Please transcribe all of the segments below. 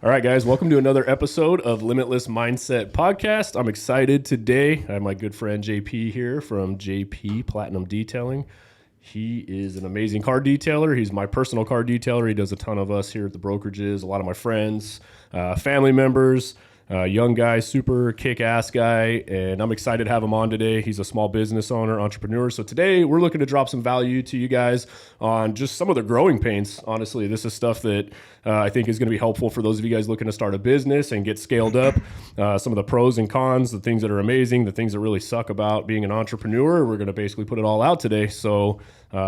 All right, guys, welcome to another episode of Limitless Mindset Podcast. I'm excited today. I have my good friend JP here from JP Platinum Detailing. He is an amazing car detailer. He's my personal car detailer. He does a ton of us here at the brokerages, a lot of my friends, family members. Young guy, super kick-ass guy, and I'm excited to have him on today. He's a small business owner, entrepreneur. So today we're looking to drop some value to you guys on just some of the growing pains. Honestly, this is stuff that I think is going to be helpful for those of you guys looking to start a business and get scaled up. Some of the pros and cons, the things that are amazing, the things that really suck about being an entrepreneur. We're going to basically put it all out today. So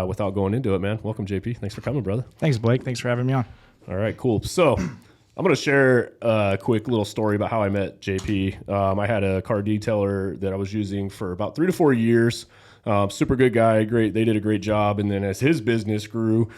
without going into it, man, welcome, JP. Thanks for coming, brother. Thanks, Blake. Thanks for having me on. All right, cool. So I'm going to share a quick little story about how I met JP. I had a car detailer that I was using for about 3 to 4 years. Super good guy, great. They did a great job. And then as his business grew,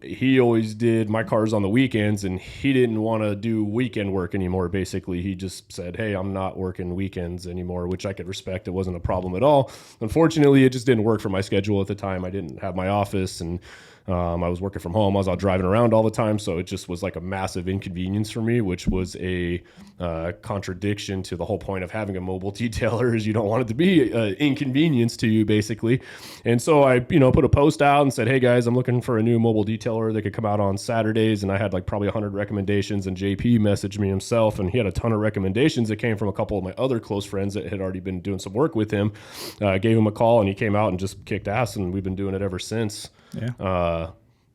he always did my cars on the weekends, and he didn't want to do weekend work anymore. Basically, he just said, hey, I'm not working weekends anymore, which I could respect. It wasn't a problem at all. Unfortunately, it just didn't work for my schedule at the time. I didn't have my office, and I was working from home. I was out driving around all the time. So it just was like a massive inconvenience for me, which was a contradiction to the whole point of having a mobile detailer is you don't want it to be an inconvenience to you, basically. And so I, put a post out and said, hey guys, I'm looking for a new mobile detailer that could come out on Saturdays. And I had like probably 100 recommendations, and JP messaged me himself, and he had a ton of recommendations that came from a couple of my other close friends that had already been doing some work with him. Gave him a call, and he came out and just kicked ass, and we've been doing it ever since. Yeah.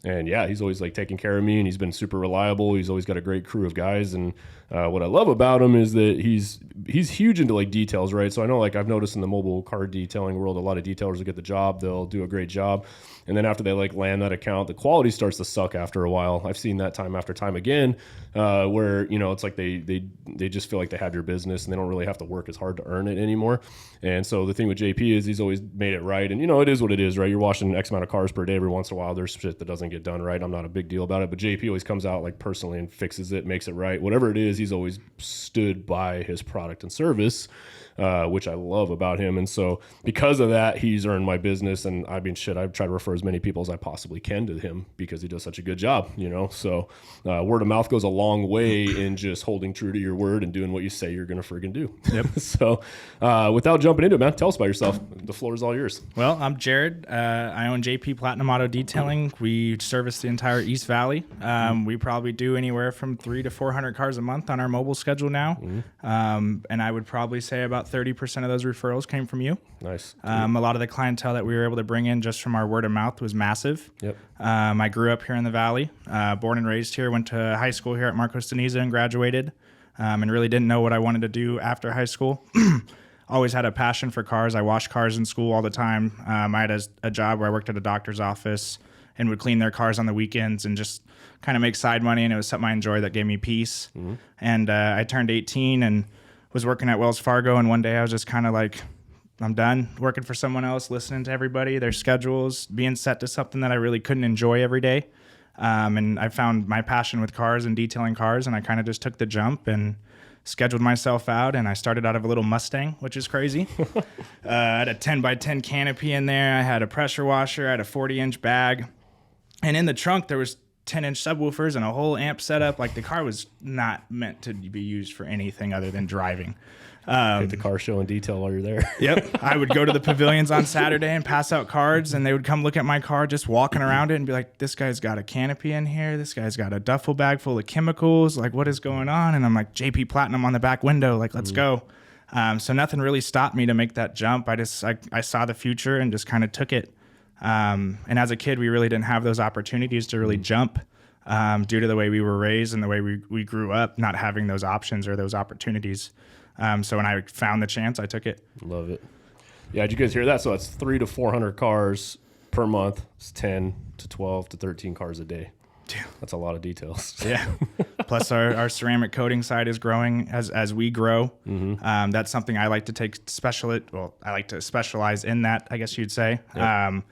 And yeah, he's always like taking care of me, and he's been super reliable. He's always got a great crew of guys. And what I love about him is that he's huge into like details, right? So I know, like, I've noticed in the mobile car detailing world, a lot of detailers will get the job. They'll do a great job. And then after they like land that account, the quality starts to suck after a while. I've seen that time after time again, where, it's like they just feel like they have your business, and they don't really have to work as hard to earn it anymore. And so the thing with JP is he's always made it right. And, it is what it is, right? You're washing X amount of cars per day. Every once in a while, there's shit that doesn't get done right. I'm not a big deal about it, but JP always comes out like personally and fixes it, makes it right. Whatever it is, he's always stood by his product and service, which I love about him. And so because of that, he's earned my business. And I mean, I've tried to refer as many people as I possibly can to him because he does such a good job, So word of mouth goes a long way in just holding true to your word and doing what you say you're going to friggin' do. Yep. So without jumping into it, man, tell us about yourself. The floor is all yours. Well, I'm Jared. I own JP Platinum Auto Detailing. We service the entire East Valley. We probably do anywhere from 300 to 400 cars a month on our mobile schedule now. And I would probably say about 30% of those referrals came from you. Nice. A lot of the clientele that we were able to bring in just from our word of mouth was massive. Yep. I grew up here in the Valley, born and raised here, went to high school here at Marcos Deniza and graduated, and really didn't know what I wanted to do after high school. Always had a passion for cars. I washed cars in school all the time. I had a job where I worked at a doctor's office and would clean their cars on the weekends and just kind of make side money, and it was something I enjoyed that gave me peace. And I turned 18 and was working at Wells Fargo, and one day I was just kind of like, I'm done working for someone else, listening to everybody, their schedules, being set to something that I really couldn't enjoy every day. And I found my passion with cars and detailing cars, and I kind of just took the jump and scheduled myself out. And I started out of a little Mustang, which is crazy. I had a 10 by 10 canopy in there. I had a pressure washer. I had a 40-inch bag. And in the trunk, there was 10-inch subwoofers and a whole amp setup. Like, the car was not meant to be used for anything other than driving. Get the car show in detail while you're there. Yep. I would go to the pavilions on Saturday and pass out cards, and they would come look at my car just walking around it and be like, this guy's got a canopy in here. This guy's got a duffel bag full of chemicals. Like, what is going on? And I'm like, JP Platinum on the back window. Like, let's go. So nothing really stopped me to make that jump. I saw the future and just kind of took it. And as a kid, we really didn't have those opportunities to really jump due to the way we were raised and the way we grew up, not having those options or those opportunities. So when I found the chance, I took it. Love it. Yeah, did you guys hear that? So that's 300 to 400 cars per month. It's 10 to 12 to 13 cars a day. Damn. That's a lot of details. Yeah. Plus our ceramic coating side is growing as we grow. That's something I like to I like to specialize in that, I guess you'd say. Yep.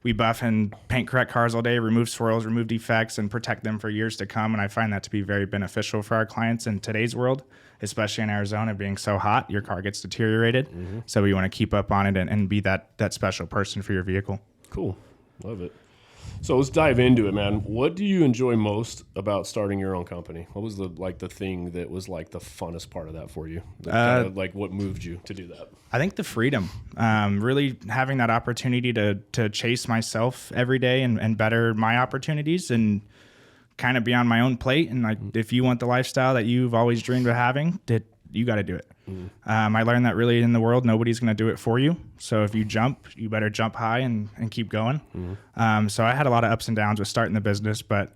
We buff and paint correct cars all day, remove swirls, remove defects, and protect them for years to come. And I find that to be very beneficial for our clients in today's world, especially in Arizona being so hot. Your car gets deteriorated. So we want to keep up on it and be that special person for your vehicle. Cool. Love it. So let's dive into it, man. What do you enjoy most about starting your own company? What was the thing that was like the funnest part of that for you? Like what moved you to do that? I think the freedom, really having that opportunity to chase myself every day and better my opportunities and kind of be on my own plate. And like, if you want the lifestyle that you've always dreamed of having, you got to do it. I learned that really in the world, nobody's going to do it for you. So if you jump, you better jump high and keep going. So I had a lot of ups and downs with starting the business, but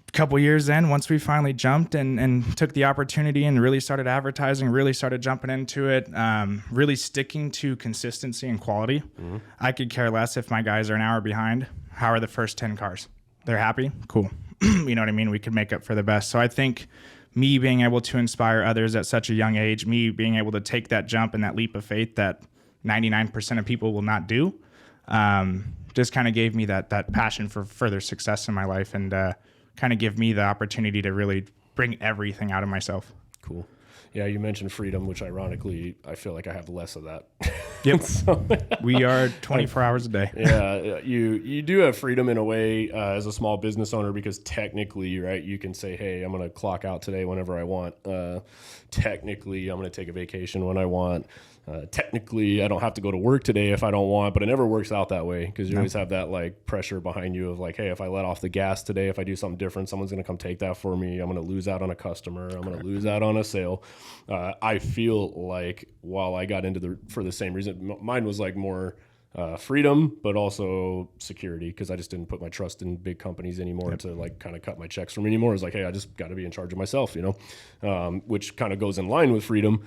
a couple years in, once we finally jumped and took the opportunity and really started advertising, really started jumping into it, really sticking to consistency and quality. I could care less if my guys are an hour behind. How are the first 10 cars? They're happy? Cool. You know what I mean? We could make up for the best. So I think me being able to inspire others at such a young age, me being able to take that jump and that leap of faith that 99% of people will not do, just kind of gave me that passion for further success in my life and kind of give me the opportunity to really bring everything out of myself. Cool. Yeah, you mentioned freedom, which ironically, I feel like I have less of that. Yep. So, we are 24 hours a day. Yeah, you do have freedom in a way as a small business owner because technically, right, you can say, hey, I'm going to clock out today whenever I want. Technically, I'm going to take a vacation when I want. Technically, I don't have to go to work today if I don't want, but it never works out that way because you always have that like pressure behind you of like, hey, if I let off the gas today, if I do something different, someone's going to come take that for me. I'm going to lose out on a customer. I'm going to lose out on a sale. I feel like while I got into for the same reason, mine was like more freedom, but also security because I just didn't put my trust in big companies anymore to like kind of cut my checks from anymore. It was like, hey, I just got to be in charge of myself, you know, which kind of goes in line with freedom.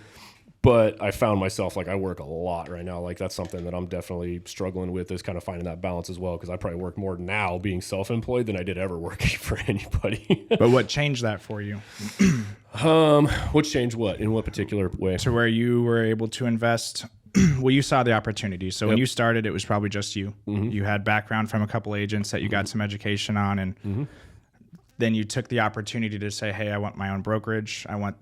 But I found myself like I work a lot right now. Like that's something that I'm definitely struggling with is kind of finding that balance as well. Cause I probably work more now being self-employed than I did ever working for anybody. But what changed that for you? What changed what in what particular way? To where you were able to invest. Well, you saw the opportunity. So when you started, it was probably just you. You had background from a couple agents that you got some education on. And then you took the opportunity to say, hey, I want my own brokerage. I want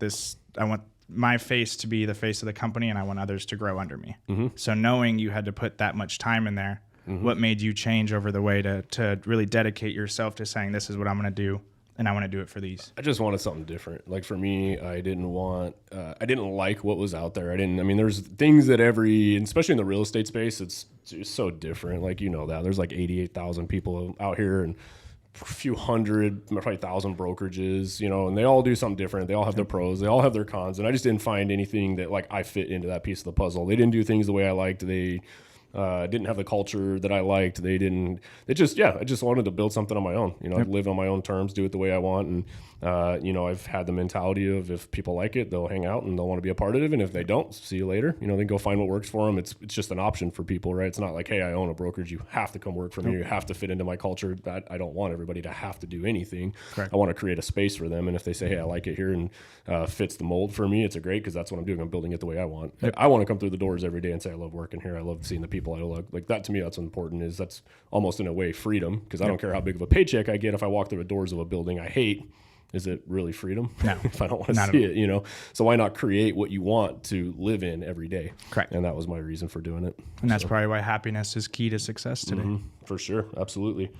my face to be the face of the company and I want others to grow under me. So knowing you had to put that much time in there, what made you change over the way to really dedicate yourself to saying, this is what I'm going to do and I want to do it for these? I just wanted something different. Like for me, I didn't like what was out there. I mean, there's things that especially in the real estate space, it's so different. Like, you know that there's like 88,000 people out here and a few hundred, probably 1,000 brokerages, you know, and they all do something different. They all have their pros, they all have their cons. And I just didn't find anything that like I fit into that piece of the puzzle. They didn't do things the way I liked. They didn't have the culture that I liked. I just wanted to build something on my own, you know, live on my own terms, do it the way I want. And, you know, I've had the mentality of if people like it, they'll hang out and they'll want to be a part of it. And if they don't, see you later, you know, then go find what works for them. It's just an option for people, right? It's not like, hey, I own a brokerage. You have to come work for me. You have to fit into my culture. I don't want everybody to have to do anything. Correct. I want to create a space for them. And if they say, hey, I like it here and fits the mold for me, it's great because that's what I'm doing. I'm building it the way I want. I want to come through the doors every day and say, I love working here. I love seeing the people I love. Like that to me, that's important is that's almost in a way freedom because I don't care how big of a paycheck I get if I walk through the doors of a building I hate. Is it really freedom? No. If I don't want to see it, you know? So why not create what you want to live in every day? Correct. And that was my reason for doing it. And that's probably why happiness is key to success today. For sure. Absolutely.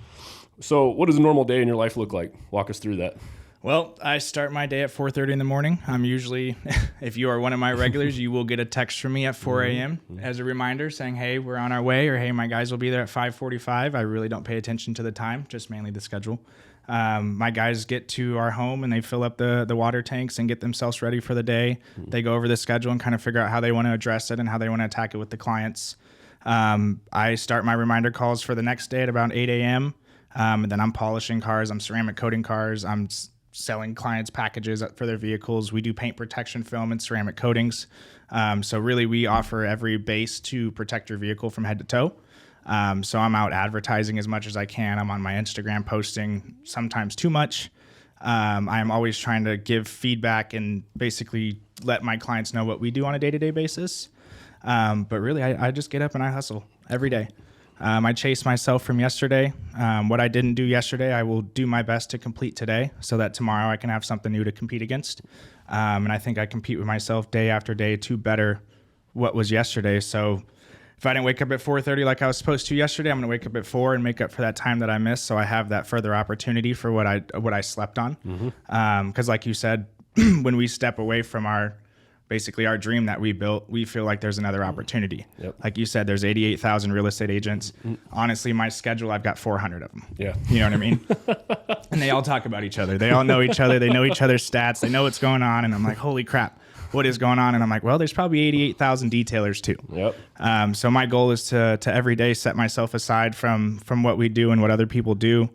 So what does a normal day in your life look like? Walk us through that. Well, I start my day at 4:30 in the morning. I'm usually, if you are one of my regulars, you will get a text from me at 4 a.m. as a reminder saying, hey, we're on our way, or hey, my guys will be there at 5:45. I really don't pay attention to the time, just mainly the schedule. My guys get to our home and they fill up the water tanks and get themselves ready for the day. They go over the schedule and kind of figure out how they want to address it and how they want to attack it with the clients. I start my reminder calls for the next day at about 8 a.m. And then I'm polishing cars. I'm ceramic coating cars. I'm selling clients packages for their vehicles. We do paint protection film and ceramic coatings. So really we offer every base to protect your vehicle from head to toe. So I'm out advertising as much as I can. I'm on my Instagram posting sometimes too much. I'm always trying to give feedback and basically let my clients know what we do on a day-to-day basis. But really I just get up and I hustle every day. I chase myself from yesterday. What I didn't do yesterday, I will do my best to complete today so that tomorrow I can have something new to compete against. And I think I compete with myself day after day to better what was yesterday. So if I didn't wake up at 4:30 like I was supposed to yesterday, I'm going to wake up at 4 and make up for that time that I missed. So I have that further opportunity for what I slept on. Because like you said, when we step away from our dream that we built, we feel like there's another opportunity. Like you said, there's 88,000 real estate agents. Honestly, my schedule, I've got 400 of them. You know what I mean? And they all talk about each other. They all know each other. They know each other's stats. They know what's going on. And I'm like, holy crap, what is going on? And I'm like, well, there's probably 88,000 detailers too. So my goal is to every day set myself aside from what we do and what other people do.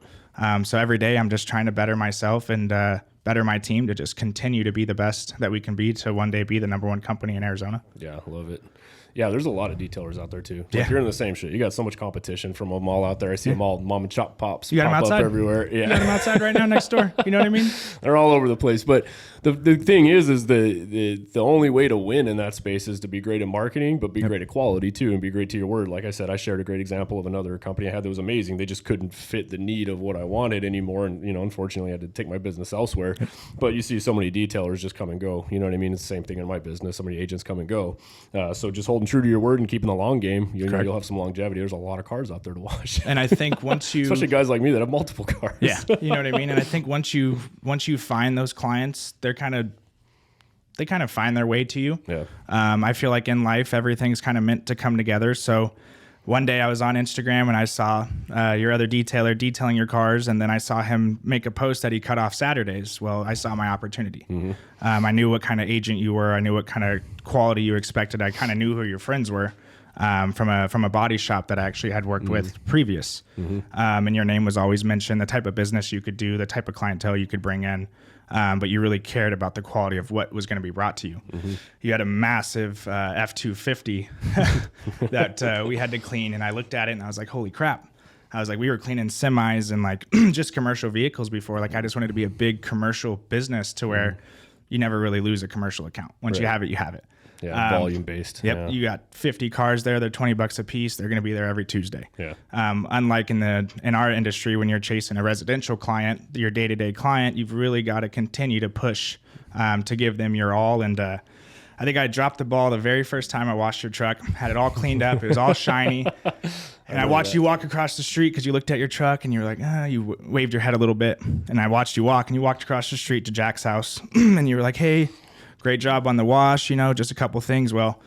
So every day I'm just trying to better myself and better my team to just continue to be the best that we can be, to one day be the number one company in Arizona. Yeah, love it. Yeah, there's a lot of detailers out there too. Like you're in the same shit. You got so much competition from them all out there. I see them all, mom and chop pops. You got them outside everywhere. Yeah, you got them outside right now next door. You know what I mean? They're all over the place. But the thing is the only way to win in that space is to be great at marketing, but be great at quality too, and be great to your word. Like I said, I shared a great example of another company I had that was amazing. They just couldn't fit the need of what I wanted anymore, and unfortunately, I had to take my business elsewhere. But you see so many detailers just come and go. You know what I mean? It's the same thing in my business. So many agents come and go. So just holding true to your word and keeping the long game, you'll have some longevity. There's a lot of cars out there to wash. And I think once you, especially guys like me that have multiple cars. Yeah, you know what I mean. And I think once you find those clients, they kind of find their way to you. Yeah. I feel like in life, everything's kind of meant to come together. So one day I was on Instagram and I saw your other detailer detailing your cars, and then I saw him make a post that he cut off Saturdays. Well, I saw my opportunity. I knew what kind of agent you were. I knew what kind of quality you expected. I kind of knew who your friends were from a body shop that I actually had worked with previous. And your name was always mentioned, the type of business you could do, the type of clientele you could bring in. But you really cared about the quality of what was going to be brought to you. You had a massive F-250 that we had to clean, and I looked at it and I was like, holy crap. I was like, we were cleaning semis and like just commercial vehicles before. Like I just wanted to be a big commercial business to where you never really lose a commercial account. Once you have it, you have it. Yeah, volume based. Yep, yeah. You got 50 cars there. They're $20 a piece. They're going to be there every Tuesday. Yeah. Unlike in our industry, when you're chasing a residential client, your day-to-day client, you've really got to continue to push to give them your all. And I think I dropped the ball the very first time I washed your truck. Had it all cleaned up. It was all shiny. And I watched you walk across the street because you looked at your truck and you were like, you waved your head a little bit. And I watched you walk, and you walked across the street to Jack's house and you were like, hey, great job on the wash, just a couple things. Well,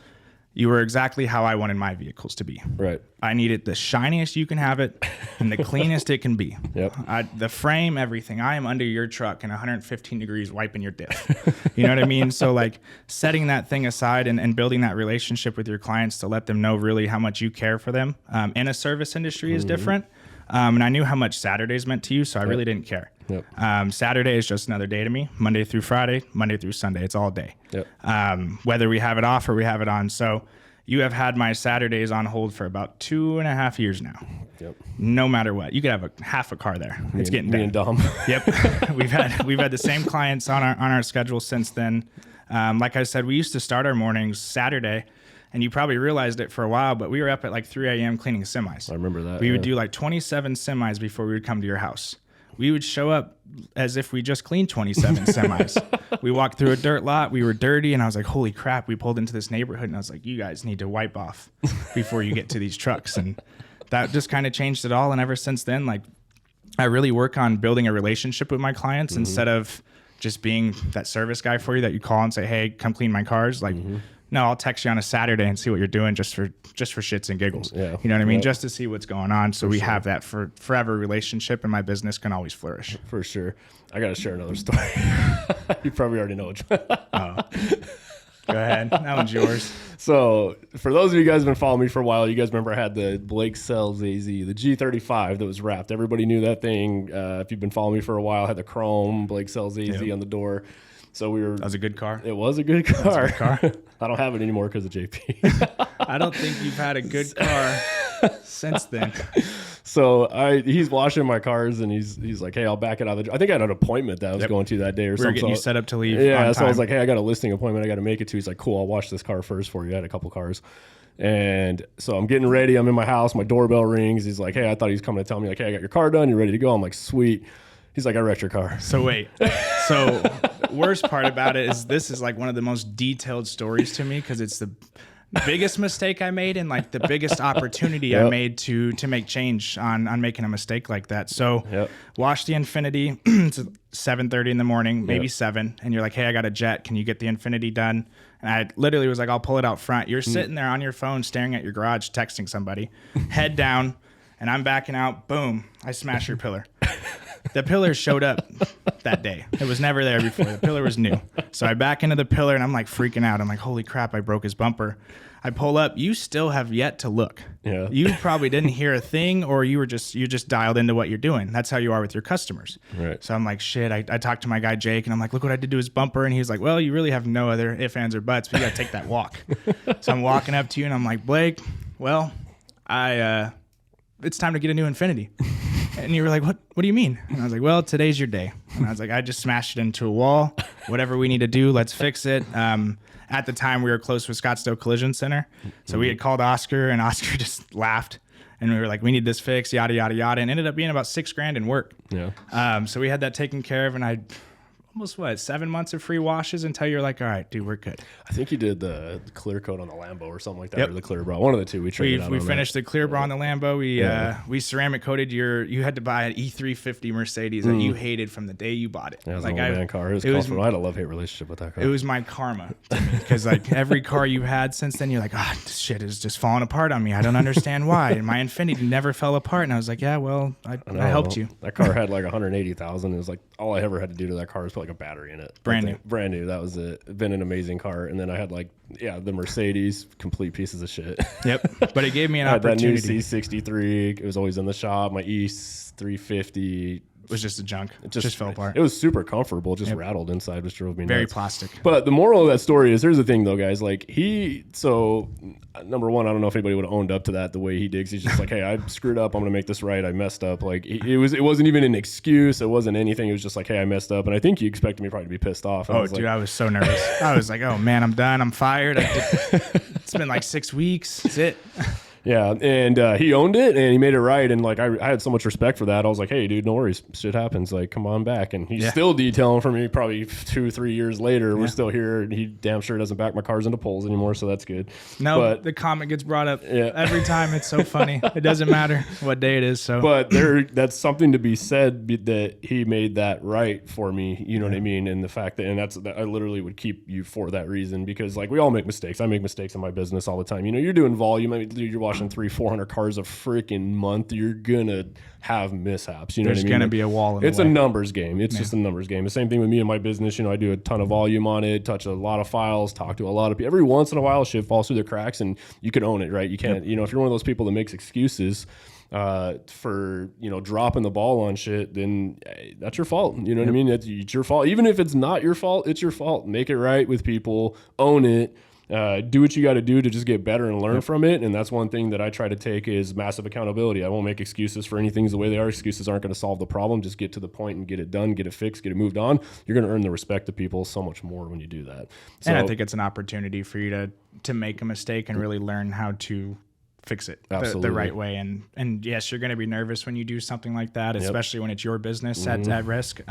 you were exactly how I wanted my vehicles to be. Right. I need it the shiniest you can have it and the cleanest it can be. Yep. The frame, everything. I am under your truck in 115 degrees wiping your diff. You know what I mean? So like setting that thing aside and building that relationship with your clients to let them know really how much you care for them in a service industry is different. And I knew how much Saturdays meant to you, so I really didn't care. Yep. Saturday is just another day to me. Monday through Friday, Monday through Sunday, it's all day. Yep. Whether we have it off or we have it on. So you have had my Saturdays on hold for about 2.5 years now. Yep. No matter what, you could have half a car there. It's getting me done. and Dom. Yep. we've had the same clients on our schedule since then. Like I said, we used to start our mornings Saturday. And you probably realized it for a while, but we were up at like 3 a.m. cleaning semis. I remember that. We would do like 27 semis before we would come to your house. We would show up as if we just cleaned 27 semis. We walked through a dirt lot. We were dirty. And I was like, holy crap. We pulled into this neighborhood. And I was like, you guys need to wipe off before you get to these trucks. And that just kind of changed it all. And ever since then, like I really work on building a relationship with my clients instead of just being that service guy for you that you call and say, hey, come clean my cars. Like, no, I'll text you on a Saturday and see what you're doing just for shits and giggles. Yeah. You know what I mean? Just to see what's going on. So we have that for forever relationship, and my business can always flourish. For sure. I got to share another story. You probably already know it. Go ahead. That one's yours. So for those of you guys who've been following me for a while, you guys remember I had the Blake Sells AZ, the G35 that was wrapped. Everybody knew that thing. If you've been following me for a while, I had the chrome Blake Sells AZ on the door. So that was a good car. It was a good car. I don't have it anymore because of JP. I don't think you've had a good car since then. So he's washing my cars and he's like, hey, I'll back it out of the. I think I had an appointment that I was going to that day or something. We were getting you set up to leave. Yeah, on so time. I was like, hey, I got a listing appointment I got to make it to. He's like, cool, I'll wash this car first for you. I had a couple cars. And so I'm getting ready. I'm in my house. My doorbell rings. He's like, hey, I thought he was coming to tell me like, hey, I got your car done. You ready to go? I'm like, sweet. He's like, I wrecked your car. So wait. So worst part about it is this is like one of the most detailed stories to me because it's biggest mistake I made and like the biggest opportunity I made to make change on making a mistake like that. So wash the Infinity. It's 7:30 in the morning, maybe 7, and you're like, hey, I got a jet. Can you get the Infinity done? And I literally was like, I'll pull it out front. You're sitting there on your phone staring at your garage texting somebody, head down, and I'm backing out. Boom, I smash your pillar. The pillar showed up that day. It was never there before. The pillar was new. So I back into the pillar and I'm like freaking out. I'm like, holy crap, I broke his bumper. I pull up. You still have yet to look. Yeah. You probably didn't hear a thing, or you just dialed into what you're doing. That's how you are with your customers. Right. So I'm like, shit. I talked to my guy Jake and I'm like, look what I did to his bumper. And he's like, well, you really have no other ifs, ands, or buts, but you gotta take that walk. So I'm walking up to you and I'm like, Blake, well, it's time to get a new Infinity. And you were like, what do you mean? And I was like, well, today's your day. And I was like, I just smashed it into a wall. Whatever we need to do, let's fix it. At the time, we were close with Scottsdale Collision Center. So we had called Oscar, and Oscar just laughed. And we were like, we need this fixed, yada, yada, yada. And it ended up being about $6,000 in work. Yeah. So we had that taken care of, and I almost 7 months of free washes until you're like, all right, dude, we're good. I think you did the clear coat on the Lambo or something like that, or the clear bra. One of the two. We finished the clear bra on the Lambo. We ceramic coated you had to buy an E350 Mercedes that you hated from the day you bought it. Yeah, it was like an old man car. It was I had a love-hate relationship with that car. It was my karma to me, because like every car you had since then, you're like, this shit is just falling apart on me. I don't understand why. And my Infinity never fell apart. And I was like, yeah, well, I helped you. That car had like 180,000. It was like all I ever had to do to that car was put like a battery in it. Brand new. That was it. It'd been an amazing car. And then I had the Mercedes, complete pieces of shit. Yep. But it gave me an opportunity. That new C63. It was always in the shop. My E350 was just a junk. It just fell apart. It was super comfortable, just rattled inside, which drove me nuts. Very plastic. But the moral of that story is, here's the thing though, guys. Like number one, I don't know if anybody would have owned up to that the way he digs. He's just like, hey, I screwed up. I'm going to make this right. I messed up. Like it wasn't even an excuse. It wasn't anything. It was just like, hey, I messed up. And I think he expected me probably to be pissed off. And I was so nervous. I was like, oh man, I'm done. I'm fired. It's been like 6 weeks. That's it. Yeah, and he owned it, and he made it right, and like I had so much respect for that. I was like, hey, dude, no worries, shit happens. Like, come on back. And he's still detailing for me. Probably 2-3 years later, we're still here, and he damn sure doesn't back my cars into poles anymore, so that's good. No, but the comment gets brought up every time. It's so funny. It doesn't matter what day it is. So, but that's something to be said that he made that right for me. You know what I mean? And the fact that I literally would keep you for that reason, because like we all make mistakes. I make mistakes in my business all the time. You know, you're doing volume. I mean, you're washing 300-400 cars a freaking month. You're gonna have mishaps. You know what I mean? There's gonna be a wall. It's a numbers game. It's just a numbers game. The same thing with me and my business. You know, I do a ton of volume on it, touch a lot of files, talk to a lot of people. Every once in a while, shit falls through the cracks, and you can own it, right? You can't. You know, if you're one of those people that makes excuses for dropping the ball on shit, then that's your fault. You know what I mean? It's your fault. Even if it's not your fault, it's your fault. Make it right with people. Own it. Do what you got to do to just get better and learn from it. And that's one thing that I try to take is massive accountability. I won't make excuses for anything the way they are. Excuses aren't going to solve the problem. Just get to the point and get it done, get it fixed, get it moved on. You're going to earn the respect of people so much more when you do that. So, and I think it's an opportunity for you to make a mistake and really learn how to fix it the right way. And yes, you're going to be nervous when you do something like that, especially when it's your business at risk.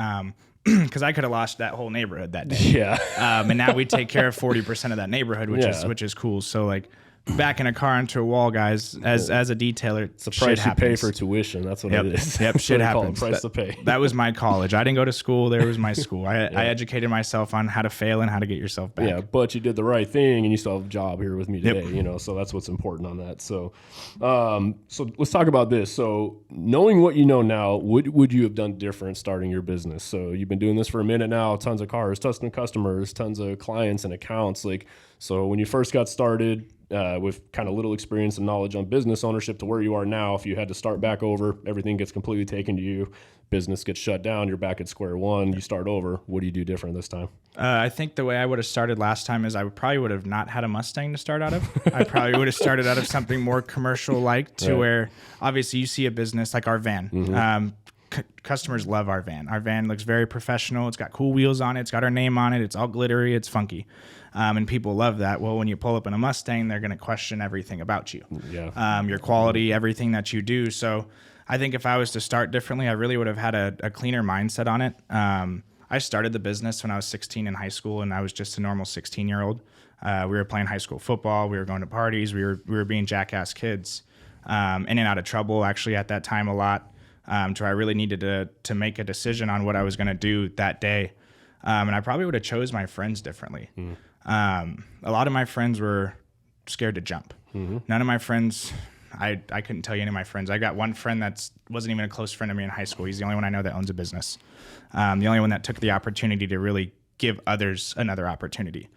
Because I could have lost that whole neighborhood that day. Yeah. And now we take care of 40% of that neighborhood, which is cool. So like backing a car into a wall, guys, as a detailer, it's the price you pay for tuition. That's what it is. Yep, shit happens. Price to pay. That was my college. I didn't go to school. There was my school. I educated myself on how to fail and how to get yourself back. Yeah, but you did the right thing, and you still have a job here with me today. You know, so that's what's important on that. So, so let's talk about this. So, knowing what you know now, what would you have done different starting your business? So, you've been doing this for a minute now. Tons of cars, tons of customers, tons of clients and accounts. So when you first got started, with kind of little experience and knowledge on business ownership to where you are now, if you had to start back over, everything gets completely taken to you, business gets shut down, you're back at square one, you start over. What do you do different this time? I think the way I would have started last time is I probably would have not had a Mustang to start out of. I probably would have started out of something more commercial-like where obviously you see a business like our van. Customers love our van. Our van looks very professional. It's got cool wheels on it. It's got our name on it. It's all glittery. It's funky. And people love that. Well, when you pull up in a Mustang, they're going to question everything about you. Yeah. Your quality, everything that you do. So I think if I was to start differently, I really would have had a cleaner mindset on it. I started the business when I was 16 in high school, and I was just a normal 16-year-old. We were playing high school football. We were going to parties. We were being jackass kids, in and out of trouble actually at that time a lot. To where I really needed to make a decision on what I was going to do that day. And I probably would have chose my friends differently. A lot of my friends were scared to jump. None of my friends, I couldn't tell you any of my friends. I got one friend that wasn't even a close friend of me in high school. He's the only one I know that owns a business. The only one that took the opportunity to really give others another opportunity.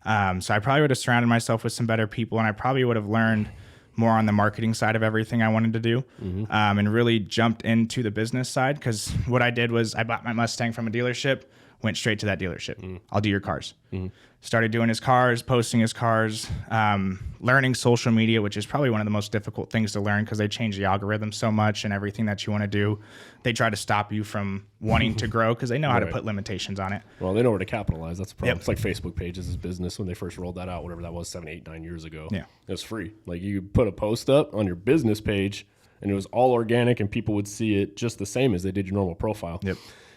So I probably would have surrounded myself with some better people, and I probably would have learned more on the marketing side of everything I wanted to do, and really jumped into the business side. Because what I did was I bought my Mustang from a dealership, went straight to that dealership. I'll do your cars. Started doing his cars, posting his cars, learning social media, which is probably one of the most difficult things to learn because they change the algorithm so much, and everything that you want to do, they try to stop you from wanting to grow because they know how to put limitations on it. Well, they know where to capitalize. That's the problem. It's like Facebook pages as business when they first rolled that out, whatever that was, 7, 8, 9 years ago. Yeah. It was free. Like you put a post up on your business page and it was all organic and people would see it just the same as they did your normal profile.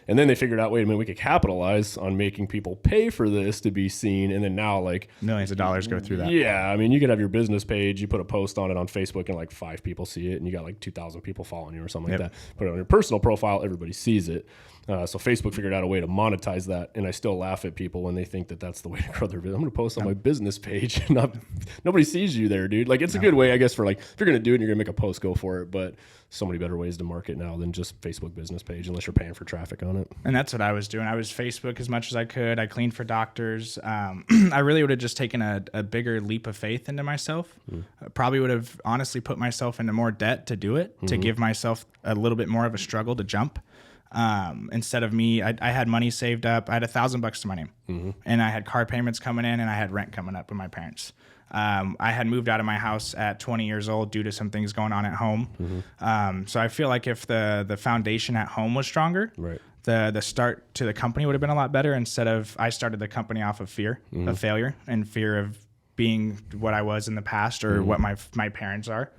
And then they figured out, wait a minute, we could capitalize on making people pay for this to be seen. And then now, like, millions of dollars go through that. Yeah. I mean, you could have your business page, you put a post on it on Facebook and like 5 people see it and you got like 2,000 people following you or something like that. Put it on your personal profile, everybody sees it. So Facebook figured out a way to monetize that. And I still laugh at people when they think that that's the way to grow their business. I'm going to post on my business page. Nobody sees you there, dude. Like, it's a good way, I guess, for like, if you're going to do it and you're going to make a post, go for it. But so many better ways to market now than just Facebook business page, unless you're paying for traffic on it. And that's what I was doing. I was Facebook as much as I could. I cleaned for doctors. I really would have just taken a bigger leap of faith into myself. Probably would have honestly put myself into more debt to do it, to give myself a little bit more of a struggle to jump. Instead of me, I had money saved up. I had $1,000 to my name, and I had car payments coming in, and I had rent coming up with my parents. I had moved out of my house at 20 years old due to some things going on at home. So I feel like if the foundation at home was stronger, the start to the company would have been a lot better. Instead of, I started the company off of fear of failure and fear of being what I was in the past or what my parents are.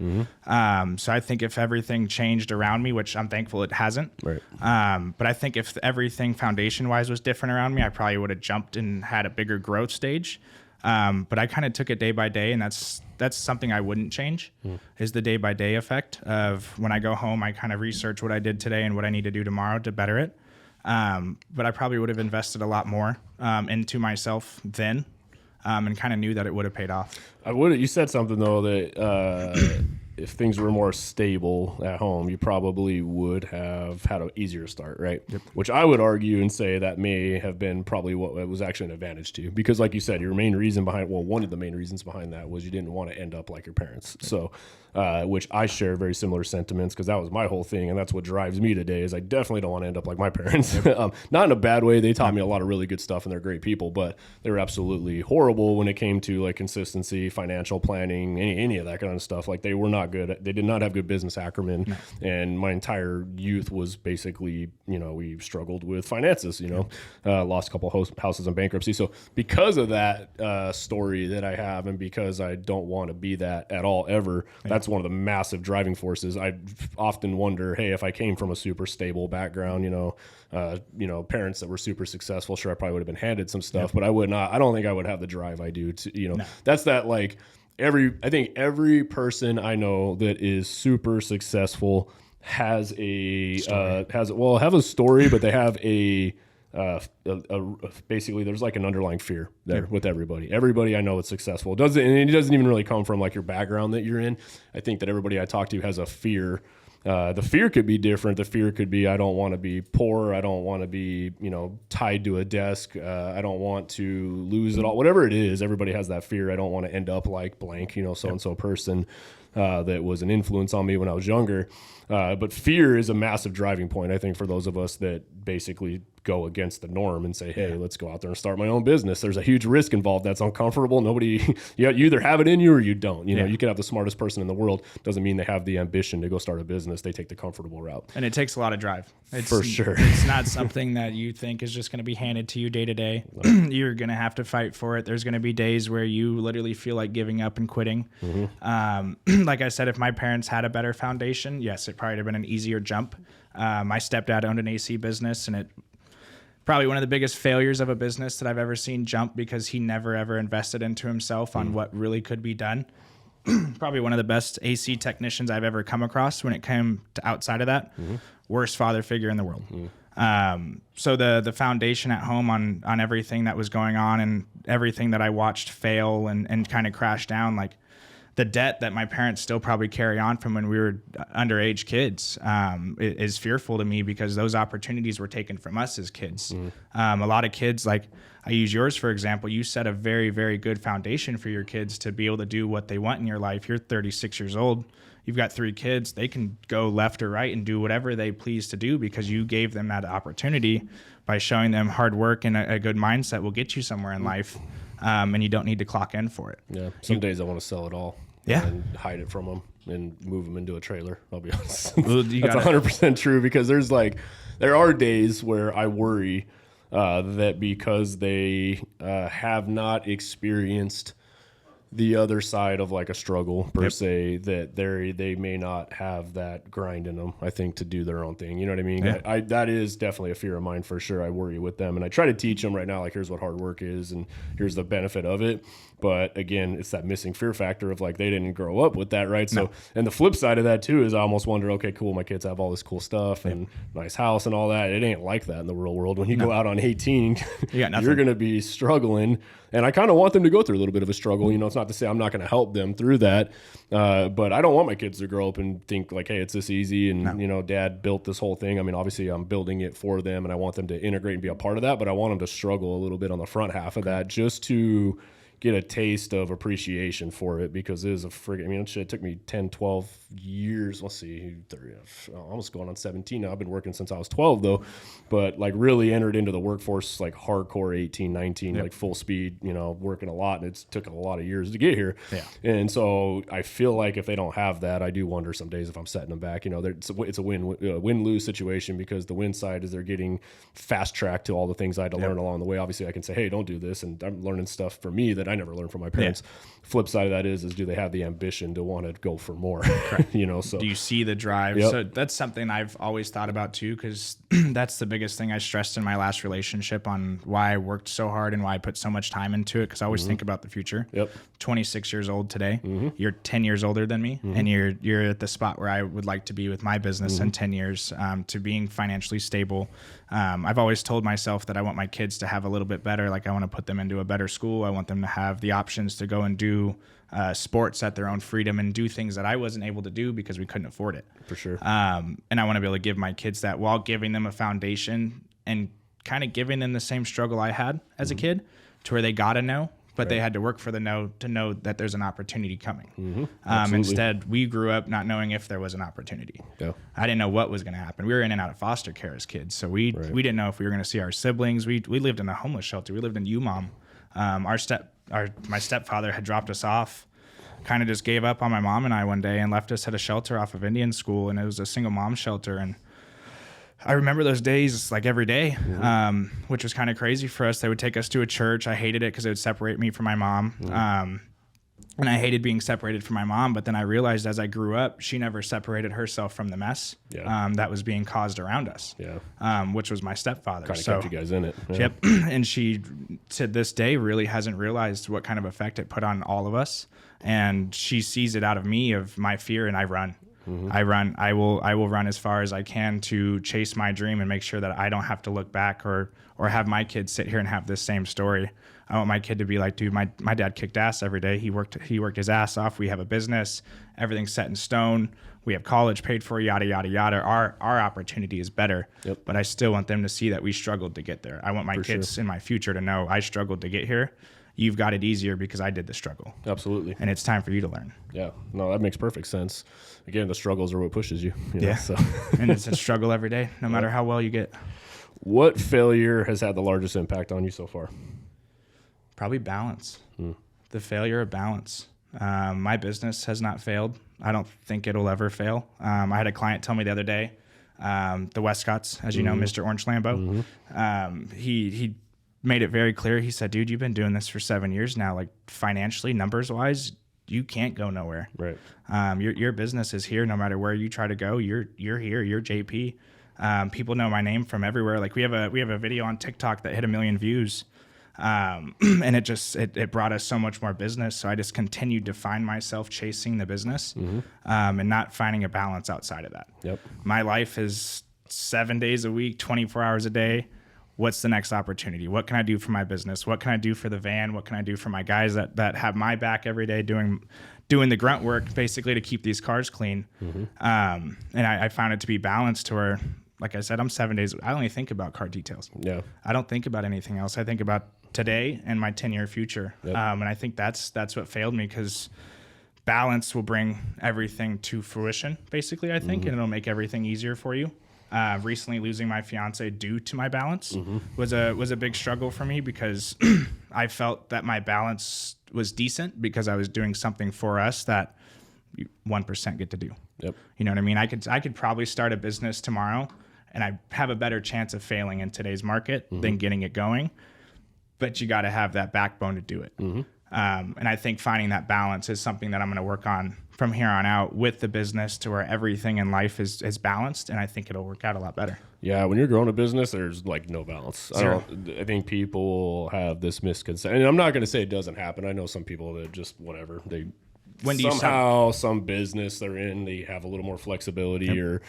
So I think if everything changed around me, which I'm thankful it hasn't, but I think if everything foundation wise was different around me, I probably would have jumped and had a bigger growth stage. But I kind of took it day by day, and that's something I wouldn't change, is the day by day effect of when I go home, I kind of research what I did today and what I need to do tomorrow to better it. But I probably would have invested a lot more into myself then, and kind of knew that it would have paid off. You said something though that if things were more stable at home, you probably would have had an easier start, right? Which I would argue and say that may have been probably what was actually an advantage to you. Because like you said, your main reason behind, well, one of the main reasons behind that was you didn't want to end up like your parents. So, which I share very similar sentiments because that was my whole thing. And that's what drives me today is I definitely don't want to end up like my parents. Not in a bad way. They taught me a lot of really good stuff and they're great people, but they were absolutely horrible when it came to like consistency, financial planning, any of that kind of stuff. Like they were not good. They did not have good business acumen. And my entire youth was basically, we struggled with finances, lost a couple houses in bankruptcy. So because of that story that I have, and because I don't want to be that at all ever, that's one of the massive driving forces. I often wonder, hey, if I came from a super stable background, parents that were super successful, sure, I probably would have been handed some stuff, but I don't think I would have the drive I do to, that's that like, I think every person I know that is super successful has a story, but they have basically there's like an underlying fear there with everybody. Everybody I know that's successful and it doesn't even really come from like your background that you're in. I think that everybody I talk to has a fear. The fear could be different. The fear could be, I don't want to be poor. I don't want to be, tied to a desk. I don't want to lose it all. Whatever it is, everybody has that fear. I don't want to end up like blank, so-and-so person that was an influence on me when I was younger. But fear is a massive driving point, I think, for those of us that basically go against the norm and say, hey, let's go out there and start my own business. There's a huge risk involved. That's uncomfortable. You either have it in you or you don't. You can have the smartest person in the world. Doesn't mean they have the ambition to go start a business. They take the comfortable route. And it takes a lot of drive. For sure. It's not something that you think is just going to be handed to you day to day. You're going to have to fight for it. There's going to be days where you literally feel like giving up and quitting. Like I said, if my parents had a better foundation, yes, it probably would have been an easier jump. My stepdad owned an AC business, and Probably one of the biggest failures of a business that I've ever seen jump because he never ever invested into himself on what really could be done. Probably one of the best AC technicians I've ever come across when it came to outside of that. Worst father figure in the world. So the foundation at home on everything that was going on and everything that I watched fail and kind of crash down, like the debt that my parents still probably carry on from when we were underage kids is fearful to me because those opportunities were taken from us as kids. A lot of kids, like I use yours, for example, you set a very, very good foundation for your kids to be able to do what they want in your life. You're 36 years old. You've got 3 kids. They can go left or right and do whatever they please to do because you gave them that opportunity by showing them hard work and a good mindset will get you somewhere in life. And you don't need to clock in for it. Yeah. Some days I want to sell it all. Yeah. And hide it from them and move them into a trailer. I'll be honest. Well, That's 100% true because there are days where I worry that because they have not experienced the other side of like a struggle per se, that they may not have that grind in them, I think, to do their own thing. You know what I mean? Yeah. That is definitely a fear of mine for sure. I worry with them and I try to teach them right now, like, here's what hard work is and here's the benefit of it. But again, it's that missing fear factor of like, they didn't grow up with that. Right. So, and the flip side of that too, is I almost wonder, okay, cool. My kids have all this cool stuff and nice house and all that. It ain't like that in the real world. When you go out on 18, you're going to be struggling. And I kind of want them to go through a little bit of a struggle. You know, it's not to say I'm not going to help them through that. But I don't want my kids to grow up and think like, hey, it's this easy. And, you know, dad built this whole thing. I mean, obviously I'm building it for them and I want them to integrate and be a part of that. But I want them to struggle a little bit on the front half of that just to get a taste of appreciation for it because it is a friggin', I mean, shit, it took me 10, 12 years. Let's see, 30, almost going on 17 now. I've been working since I was 12 though, but like really entered into the workforce like hardcore 18, 19, like full speed, you know, working a lot. And it's took a lot of years to get here. Yeah. And so I feel like if they don't have that, I do wonder some days if I'm setting them back. You know, it's a win-lose situation because the win side is they're getting fast tracked to all the things I had to learn along the way. Obviously I can say, hey, don't do this. And I'm learning stuff for me that I never learned from my parents. Flip side of that is do they have the ambition to want to go for more? You know, so do you see the drive? So that's something I've always thought about too, because that's the biggest thing I stressed in my last relationship on why I worked so hard and why I put so much time into it. Because I always think about the future. 26 years old today. You're 10 years older than me, and you're at the spot where I would like to be with my business in 10 years, to being financially stable. I've always told myself that I want my kids to have a little bit better. Like I want to put them into a better school. I want them to have the options to go and do sports at their own freedom and do things that I wasn't able to do because we couldn't afford it. For sure. And I want to be able to give my kids that while giving them a foundation and kind of giving them the same struggle I had as a kid, to where they got to know, but they had to work for the no to know that there's an opportunity coming. Instead, we grew up not knowing if there was an opportunity. I didn't know what was going to happen. We were in and out of foster care as kids, so we didn't know if we were going to see our siblings. We lived in a homeless shelter. We lived in UMOM. My stepfather had dropped us off, kind of just gave up on my mom and I one day and left us at a shelter off of Indian school, and it was a single mom shelter. And I remember those days like every day, which was kind of crazy for us. They would take us to a church. I hated it because it would separate me from my mom. And I hated being separated from my mom. But then I realized as I grew up, she never separated herself from the mess that was being caused around us, which was my stepfather. Kind of kept you guys in it. Yep. And she, to this day, really hasn't realized what kind of effect it put on all of us. And she sees it out of me, of my fear, and I run. I will run as far as I can to chase my dream and make sure that I don't have to look back or have my kids sit here and have this same story. I want my kid to be like, dude, my dad kicked ass every day. He worked his ass off. We have a business, everything's set in stone. We have college paid for, yada, yada, yada. Our opportunity is better, but I still want them to see that we struggled to get there. I want my kids in my future to know I struggled to get here. You've got it easier because I did the struggle. Absolutely. And it's time for you to learn. Yeah. No, that makes perfect sense. Again, the struggles are what pushes you. Know, so. And it's a struggle every day, no matter how well you get. What failure has had the largest impact on you so far? Probably balance. The failure of balance. My business has not failed. I don't think it'll ever fail. I had a client tell me the other day, the Westcotts, as you know, Mr. Orange Lambo, he made it very clear. He said, dude, you've been doing this for 7 years now. Like financially, numbers wise, you can't go nowhere. Right. Your business is here no matter where you try to go. You're here. You're JP. People know my name from everywhere. Like we have a video on TikTok that hit 1 million views. And it brought us so much more business. So I just continued to find myself chasing the business, and not finding a balance outside of that. Yep. My life is 7 days a week, 24 hours a day. What's the next opportunity? What can I do for my business? What can I do for the van? What can I do for my guys that have my back every day doing the grunt work basically to keep these cars clean? And I found it to be balanced to where, like I said, I'm 7 days. I only think about car details. Yeah. I don't think about anything else. I think about today and my 10-year future. Yep. And I think that's what failed me, because balance will bring everything to fruition, basically, I think, and it'll make everything easier for you. Recently losing my fiance due to my balance was a big struggle for me, because I felt that my balance was decent because I was doing something for us that 1% get to do. Yep. You know what I mean? I could probably start a business tomorrow and I have a better chance of failing in today's market than getting it going. But you got to have that backbone to do it. And I think finding that balance is something that I'm going to work on from here on out with the business, to where everything in life is balanced. And I think it'll work out a lot better. Yeah, when you're growing a business, there's like no balance. Zero. I think people have this misconception, and I'm not going to say it doesn't happen. I know some people that just whatever, they When do you somehow some business they're in, they have a little more flexibility or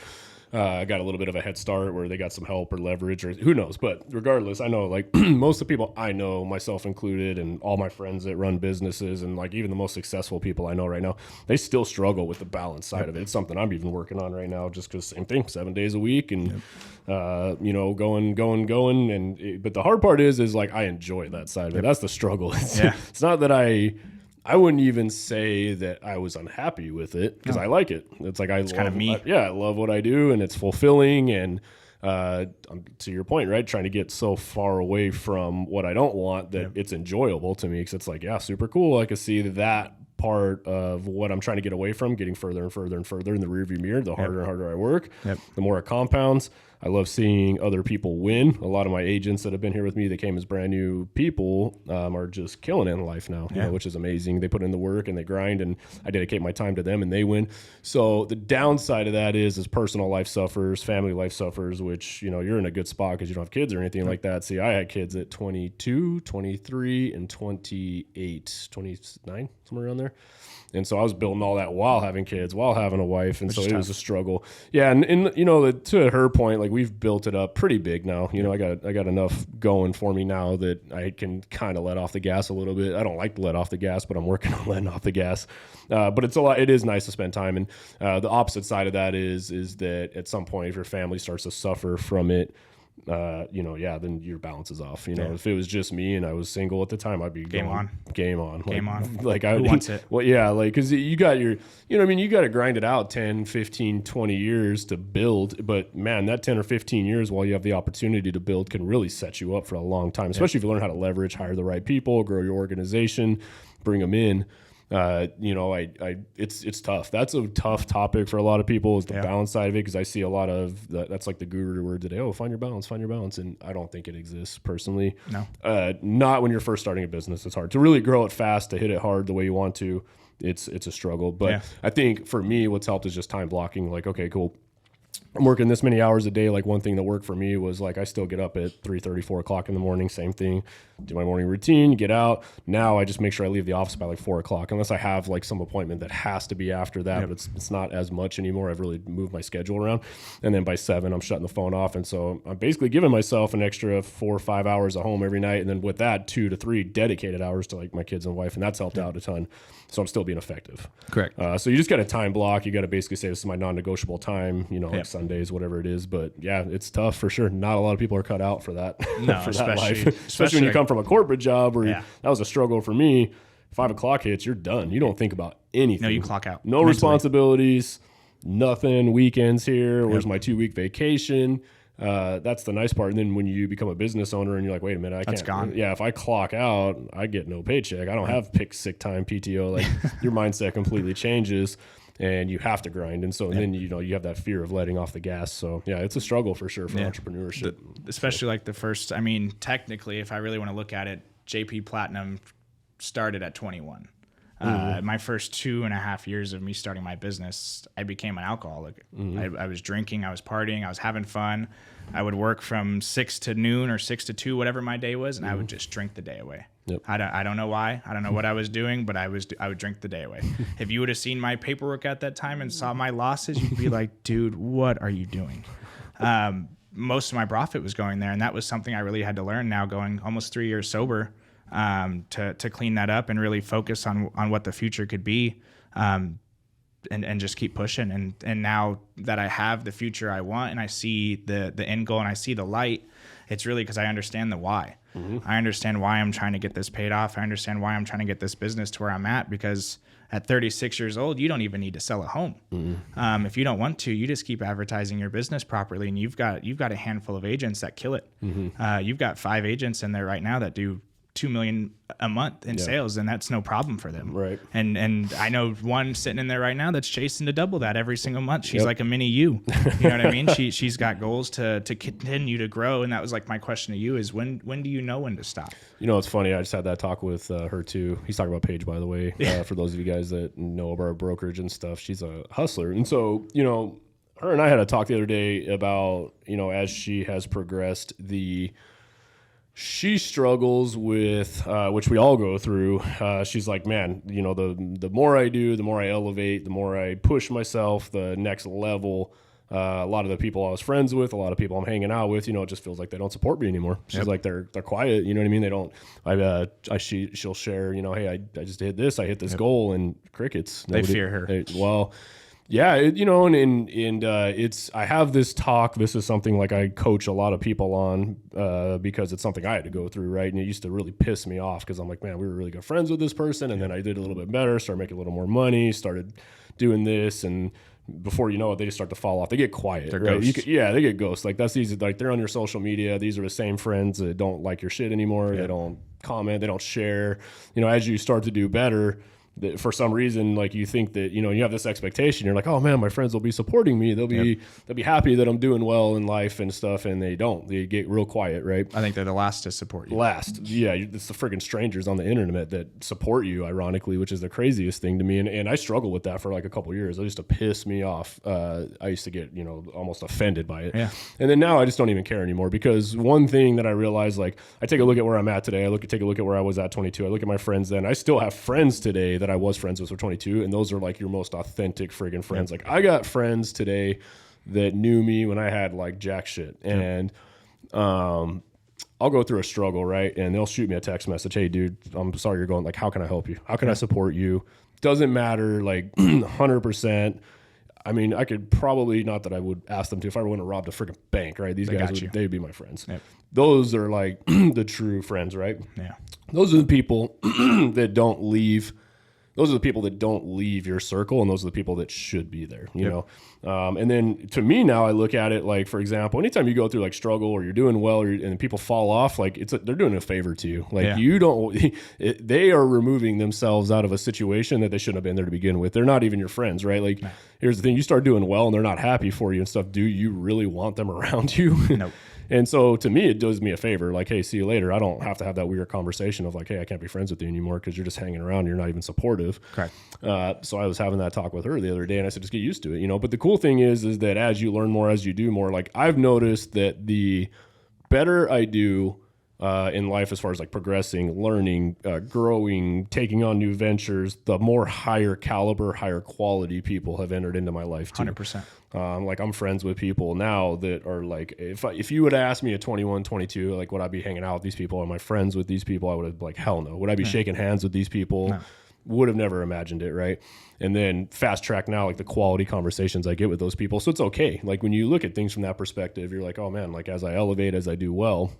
got a little bit of a head start where they got some help or leverage, or who knows. But regardless, I know like most of the people I know, myself included, and all my friends that run businesses, and like even the most successful people I know right now, they still struggle with the balance side of it. It's something I'm even working on right now, just because same thing, 7 days a week, and you know, going. And but the hard part is like I enjoy that side of it. That's the struggle. It's not that I wouldn't even say that I was unhappy with it, because I like it. It's like it's kind of me. I love what I do, and it's fulfilling. And to your point, right, trying to get so far away from what I don't want that it's enjoyable to me, because it's like, yeah, super cool. I can see that part of what I'm trying to get away from getting further and further and further in the rearview mirror. The harder and harder I work, the more it compounds. I love seeing other people win. A lot of my agents that have been here with me that came as brand new people are just killing it in life now, you know, which is amazing. They put in the work and they grind, and I dedicate my time to them and they win. So the downside of that is personal life suffers, family life suffers, which, you know, you're in a good spot because you don't have kids or anything like that. See, I had kids at 22, 23, and 28, 29, somewhere around there. And so I was building all that while having kids, while having a wife. And so it was a struggle. Yeah. And you know, to her point, like we've built it up pretty big now. You know, I got enough going for me now that I can kind of let off the gas a little bit. I don't like to let off the gas, but I'm working on letting off the gas. But it's a lot. It is nice to spend time. And the opposite side of that is that at some point, if your family starts to suffer from it, you know, then your balance is off. You know, if it was just me and I was single at the time, I'd be game on. Like Who wants it? Well, yeah, like, because you got your, you know what I mean, you got to grind it out 10, 15, 20 years to build. But man, that 10 or 15 years while you have the opportunity to build can really set you up for a long time, especially if you learn how to leverage, hire the right people, grow your organization, bring them in. You know, it's tough. That's a tough topic for a lot of people, is the balance side of it, because I see a lot of that's like the guru word today. Oh, find your balance. And I don't think it exists personally. No. Not when you're first starting a business. It's hard to really grow it fast, to hit it hard the way you want to. It's a struggle. But I think for me, what's helped is just time blocking. Like, okay, cool, I'm working this many hours a day. Like one thing that worked for me was like I still get up at 3:30, 4 o'clock in the morning. Same thing. Do my morning routine, get out. Now I just make sure I leave the office by like 4 o'clock, unless I have like some appointment that has to be after that. But it's not as much anymore. I've really moved my schedule around. And then by 7, I'm shutting the phone off. And so I'm basically giving myself an extra 4 or 5 hours at home every night. And then with that, 2 to 3 dedicated hours to like my kids and wife. And that's helped out a ton. So I'm still being effective. Correct. So you just got to time block. You got to basically say, this is my non-negotiable time, you know, like Sundays, whatever it is. But yeah, it's tough for sure. Not a lot of people are cut out for that. No, for that life. Especially when you come from a corporate job where that was a struggle for me. 5 o'clock hits, you're done. You don't think about anything. No, you clock out. No responsibilities, nothing. Weekends here. Where's my 2-week vacation? That's the nice part. And then when you become a business owner and you're like, wait a minute, I can't. That's gone. Yeah, if I clock out, I get no paycheck. I don't have sick time, PTO. Like your mindset completely changes. And you have to grind. And so then, you know, you have that fear of letting off the gas. So, yeah, it's a struggle for sure for entrepreneurship. Especially like the first, I mean, technically, if I really want to look at it, JP Platinum started at 21. My first 2.5 years of me starting my business, I became an alcoholic. I was drinking, I was partying, I was having fun. I would work from 6 to noon or 6 to 2, whatever my day was, and I would just drink the day away. Yep. I don't know why. I don't know what I was doing, but I would drink the day away. If you would have seen my paperwork at that time and saw my losses, you'd be like, dude, what are you doing? Most of my profit was going there, and that was something I really had to learn now, going almost 3 years sober, to clean that up and really focus on what the future could be, and just keep pushing. And now that I have the future I want, and I see the end goal, and I see the light, it's really because I understand the why. I understand why I'm trying to get this paid off. I understand why I'm trying to get this business to where I'm at, because at 36 years old, you don't even need to sell a home. If you don't want to, you just keep advertising your business properly, and you've got a handful of agents that kill it. You've got 5 agents in there right now that do $2 million a month in sales, and that's no problem for them. Right. And I know one sitting in there right now that's chasing to double that every single month. She's like a mini you. You know what I mean? She's got goals to continue to grow. And that was like my question to you is when do you know when to stop? You know, it's funny. I just had that talk with her too. He's talking about Paige, by the way, for those of you guys that know about our brokerage and stuff. She's a hustler. And so, you know, her and I had a talk the other day about, you know, as she has progressed, she struggles with, which we all go through. She's like, man, you know, the more I do, the more I elevate, the more I push myself, the next level. A lot of the people I was friends with, a lot of people I'm hanging out with, you know, it just feels like they don't support me anymore. She's like, they're quiet. You know what I mean? They don't, she'll share, you know, hey, I just did this, I hit this goal, and crickets. They fear her. Yeah, you know, and it's, I have this talk. This is something like I coach a lot of people on, because it's something I had to go through, right? And it used to really piss me off because I'm like, man, we were really good friends with this person, and then I did a little bit better, started making a little more money, started doing this, and before you know it, they just start to fall off. They get quiet. They're right? ghosts. They get ghosts. Like that's easy. Like they're on your social media. These are the same friends that don't like your shit anymore. They don't comment. They don't share. You know, as you start to do better, that for some reason, like you think that, you know, you have this expectation. You're like, oh man, my friends will be supporting me. They'll be happy that I'm doing well in life and stuff. And they don't. They get real quiet, right? I think they're the last to support you. It's the friggin' strangers on the internet that support you, ironically, which is the craziest thing to me. And I struggled with that for like a couple of years. It used to piss me off. I used to get, you know, almost offended by it. Yeah. And then now I just don't even care anymore, because one thing that I realized, like, I take a look at where I'm at today. Take a look at where I was at 22. I look at my friends then. I still have friends today that I was friends with for 22, and those are like your most authentic friggin' friends. Like I got friends today that knew me when I had like jack shit, and I'll go through a struggle, right? And they'll shoot me a text message, hey dude, I'm sorry you're going, like, how can I help you? How can I support you? Doesn't matter, like 100%. I mean, I could probably, not that I would ask them to, if I went and robbed a freaking bank, right? These guys, they'd be my friends. Yep. Those are like the true friends, right? Yeah. Those are the people that don't leave. Those are the people that don't leave your circle, and those are the people that should be there, you know? And then to me now, I look at it like, for example, anytime you go through like struggle or you're doing well and people fall off, like they're doing a favor to you. Like you don't, they are removing themselves out of a situation that they shouldn't have been there to begin with. They're not even your friends, right? Like here's the thing, you start doing well and they're not happy for you and stuff. Do you really want them around you? Nope. And so to me, it does me a favor. Like, hey, see you later. I don't have to have that weird conversation of like, hey, I can't be friends with you anymore because you're just hanging around. You're not even supportive. Correct. So I was having that talk with her the other day, and I said, just get used to it, you know. But the cool thing is that as you learn more, as you do more, like I've noticed that the better I do in life as far as like progressing, learning, growing, taking on new ventures, the more higher caliber, higher quality people have entered into my life too. 100%. Like I'm friends with people now that are like, if you would ask me at 21, 22, like would I be hanging out with these people? Am I friends with these people? I would have like, hell no. Would I be shaking hands with these people? No. Would have never imagined it, right? And then fast track now, like the quality conversations I get with those people. So it's okay. Like when you look at things from that perspective, you're like, oh man, like as I elevate, as I do well,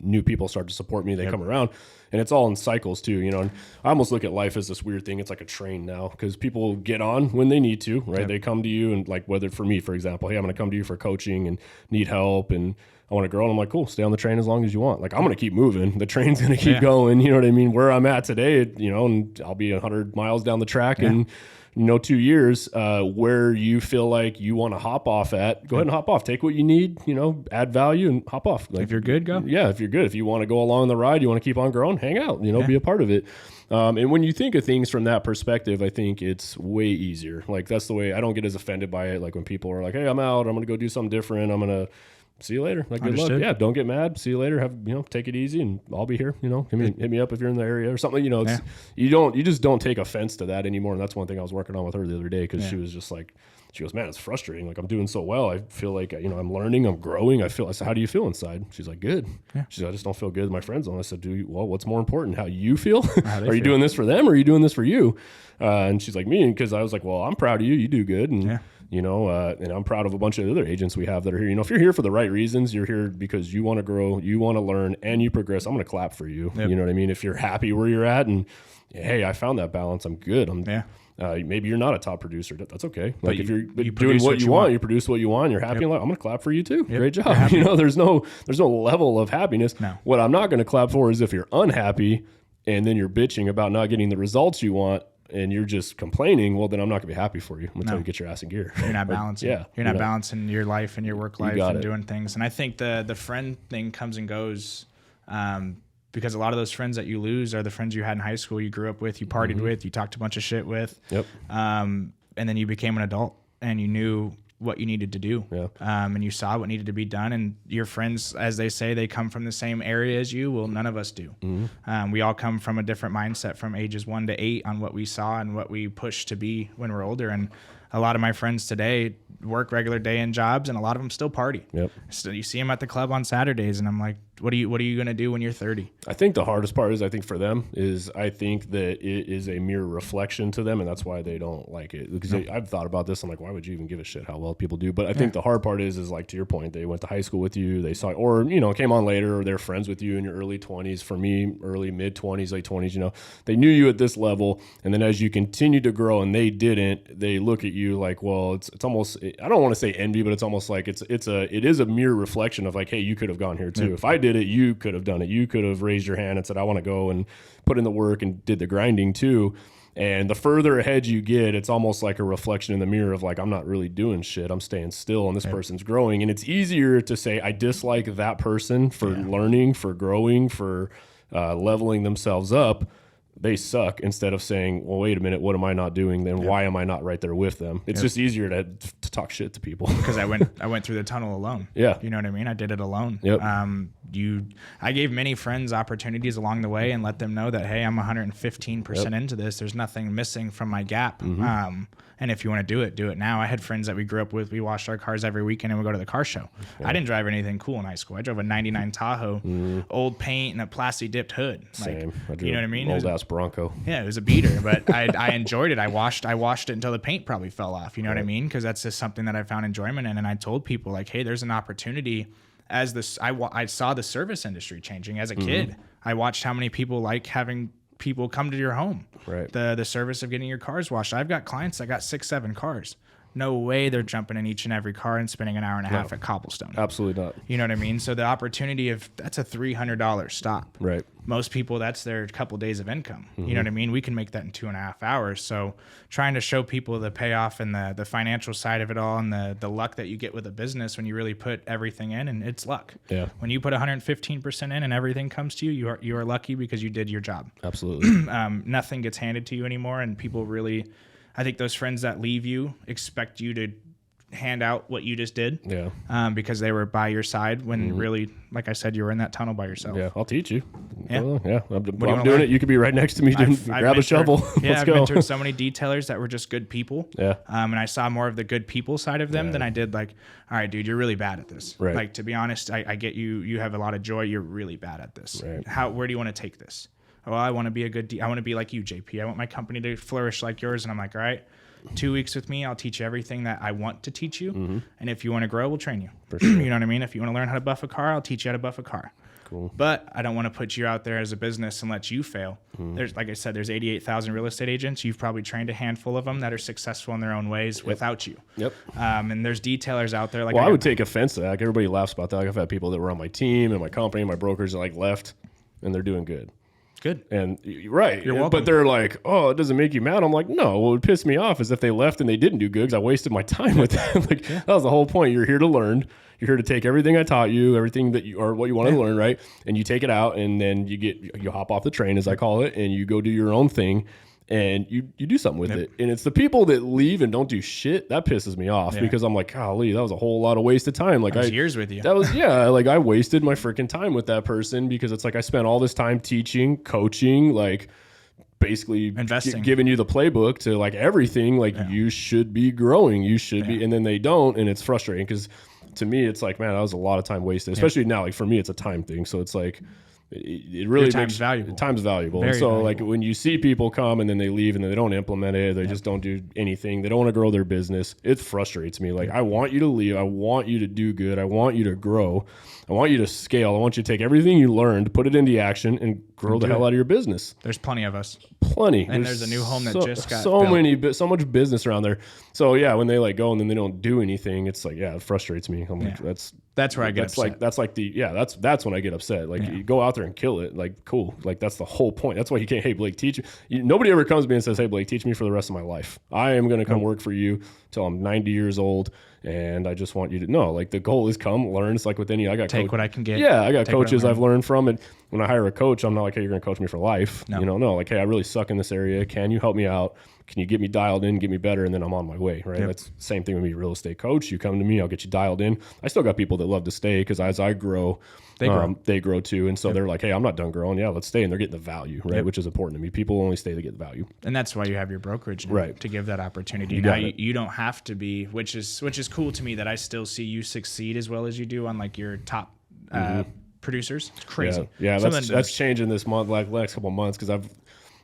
new people start to support me. They come around, and it's all in cycles too, you know. And I almost look at life as this weird thing. It's like a train now, because people get on when they need to, right? They come to you, and like whether for me, for example, hey, I'm going to come to you for coaching and need help, and I want to grow. And I'm like, cool, stay on the train as long as you want. Like I'm going to keep moving. The train's going to keep going. You know what I mean? Where I'm at today, you know, and I'll be 100 miles down the track and 2 years, where you feel like you want to hop off at, go ahead and hop off. Take what you need, add value and hop off. Like, if you're good, go. Yeah, if you're good. If you want to go along the ride, you want to keep on growing, hang out, be a part of it. And when you think of things from that perspective, I think it's way easier. Like, that's the way I don't get as offended by it. Like when people are like, hey, I'm out, I'm going to go do something different. I'm going to see you later. Like, good luck. Yeah. Don't get mad. See you later. Take it easy and I'll be here, hit me up if you're in the area or something, you just don't take offense to that anymore. And that's one thing I was working on with her the other day. Cause she was just like, she goes, man, it's frustrating. Like, I'm doing so well. I feel like, I'm learning, I'm growing. I said, how do you feel inside? She's like, good. Yeah. She said, I just don't feel good with my friends. And I said, what's more important? How you feel? Are you doing this for them or are you doing this for you? And she's like, me. Cause I was like, well, I'm proud of you. You do good. And and I'm proud of a bunch of other agents we have that are here. If you're here for the right reasons, you're here because you want to grow, you want to learn, and you progress, I'm going to clap for you. Yep. You know what I mean? If you're happy where you're at and, hey, I found that balance, I'm good. Maybe you're not a top producer. That's okay. Like, if you're doing what you want, you produce what you want, you're happy. I'm going to clap for you too. Yep. Great job. There's no level of happiness. No. What I'm not going to clap for is if you're unhappy and then you're bitching about not getting the results you want, and you're just complaining, well, then I'm not gonna be happy for you. I'm gonna tell you to get your ass in gear. You're not balancing. You're not balancing your life and your work life and doing things. And I think the friend thing comes and goes, because a lot of those friends that you lose are the friends you had in high school, you grew up with, you partied with, you talked a bunch of shit with. Yep. And then you became an adult and you knew what you needed to do. Yeah. And you saw what needed to be done. And your friends, as they say, they come from the same area as you. Well, none of us do. Mm-hmm. We all come from a different mindset from ages 1 to 8 on what we saw and what we push to be when we're older. And a lot of my friends today work regular day-in jobs, and a lot of them still party. Yep. So you see them at the club on Saturdays, and I'm like, what are you going to do when you're 30? I think the hardest part is, I think for them is, I think that it is a mirror reflection to them, and that's why they don't like it. Because I've thought about this. I'm like, why would you even give a shit how well people do? But I think the hard part is like, to your point, they went to high school with you, they saw, or came on later, or they're friends with you in your early 20s. For me, early mid 20s, late 20s. They knew you at this level, and then as you continue to grow and they didn't, they look at you like, well, it's almost, I don't want to say envy, but it's almost like it is a mirror reflection of like, hey, you could have gone here too. If I did it, you could have done it. You could have raised your hand and said, I want to go and put in the work and did the grinding too. And the further ahead you get, it's almost like a reflection in the mirror of like, I'm not really doing shit. I'm staying still and this person's growing. And it's easier to say, I dislike that person for learning, for growing, for leveling themselves up. They suck, instead of saying, well, wait a minute, what am I not doing? Then why am I not right there with them? It's just easier to talk shit to people. Because I went through the tunnel alone. Yeah. You know what I mean? I did it alone. Yep. I gave many friends opportunities along the way and let them know that, hey, I'm 115% into this. There's nothing missing from my gap. Mm-hmm. And if you want to do it now. I had friends that we grew up with. We washed our cars every weekend and we go to the car show. Yeah. I didn't drive anything cool in high school. I drove a 99 Tahoe, old paint and a plastic dipped hood. Same. You know what I mean? Old ass Bronco. Yeah, it was a beater, but I enjoyed it. I washed it until the paint probably fell off. You know what I mean? Because that's just something that I found enjoyment in. And I told people like, hey, there's an opportunity. As this, I saw the service industry changing as a kid. I watched how many people like having people come to your home. Right. The service of getting your cars washed. I've got clients that got 6-7 cars. No way they're jumping in each and every car and spending an hour and a half at Cobblestone. Absolutely not. You know what I mean? So the opportunity of that's a $300 stop. Right. Most people, that's their couple days of income. You know what I mean? We can make that in 2.5 hours. So trying to show people the payoff and the financial side of it all and the luck that you get with a business when you really put everything in, and it's luck. Yeah. When you put 115% in and everything comes to you, you are lucky because you did your job. Absolutely. Nothing gets handed to you anymore, and people really, I think those friends that leave you expect you to hand out what you just did. Yeah. Because they were by your side when really, like I said, you were in that tunnel by yourself. Yeah. I'll teach you. Yeah. I'm doing it. You could be right next to me. Grab a shovel. Yeah. I've mentored so many detailers that were just good people. Yeah. And I saw more of the good people side of them than I did like, all right, dude, you're really bad at this. Right. Like, to be honest, I get you. You have a lot of joy. You're really bad at this. Right. Where do you want to take this? Oh, I want to be I want to be like you, JP. I want my company to flourish like yours. And I'm like, all right, 2 weeks with me, I'll teach you everything that I want to teach you. And if you want to grow, we'll train you. For sure. You know what I mean? If you want to learn how to buff a car, I'll teach you how to buff a car. Cool. But I don't want to put you out there as a business and let you fail. There's, like I said, there's 88,000 real estate agents. You've probably trained a handful of them that are successful in their own ways without you. Yep. And there's detailers out there. Like, well, I would take offense to that. Like, everybody laughs about that. Like, I've had people that were on my team and my company, my brokers that like left, and they're doing good. Good. And right. You're welcome. But they're like, oh, it doesn't make you mad. I'm like, no, what would piss me off is if they left and they didn't do good because I wasted my time with them. Like that was the whole point. You're here to learn. You're here to take everything I taught you, everything that you or what you want to learn, right? And you take it out and then you hop off the train, as I call it, and you go do your own thing. And you do something with it. And it's the people that leave and don't do shit that pisses me off because I'm like, golly, that was a whole lot of wasted time. Like years with you. That was, like I wasted my freaking time with that person because it's like I spent all this time teaching, coaching, like basically investing, giving you the playbook to like everything. Like you should be growing, you should be, and then they don't. And it's frustrating because to me, it's like, man, that was a lot of time wasted, especially now. Like for me, it's a time thing. So it's like, it really time's valuable. Time's valuable. Very and so valuable. like when you see people come and then they leave and then they don't implement it, they just don't do anything. They don't want to grow their business. It frustrates me. Like I want you to leave. I want you to do good. I want you to grow. I want you to scale. I want you to take everything you learned, put it into action and grow the hell out of your business. There's plenty of us. Plenty. And there's a new home that just got built. So much business around there. So yeah, when they like go and then they don't do anything, it's like, it frustrates me. I'm like, that's where I get upset. That's when I get upset. Like you go out there and kill it. Like cool. Like that's the whole point. That's why you can't, hey Blake, teach me. Nobody ever comes to me and says, hey Blake, teach me for the rest of my life. I am going to come work for you till I'm 90 years old. And I just want you to know, like the goal is come learn. It's like with any, I got take what I can get. Yeah, I got coaches I've learned from. And when I hire a coach, I'm not like, hey, you're going to coach me for life. No. No, like, hey, I really suck in this area. Can you help me out? Can you get me dialed in, get me better? And then I'm on my way, right? That's the same thing with me, real estate coach. You come to me, I'll get you dialed in. I still got people that love to stay because as I grow, they grow too. And so they're like, hey, I'm not done growing. Yeah, let's stay. And they're getting the value, right? Which is important to me. People only stay to get the value. And that's why you have your brokerage now, right, to give that opportunity. You don't have to be, which is cool to me that I still see you succeed as well as you do on like your top producers. It's crazy. Yeah, that's changing this month, like last couple of months, because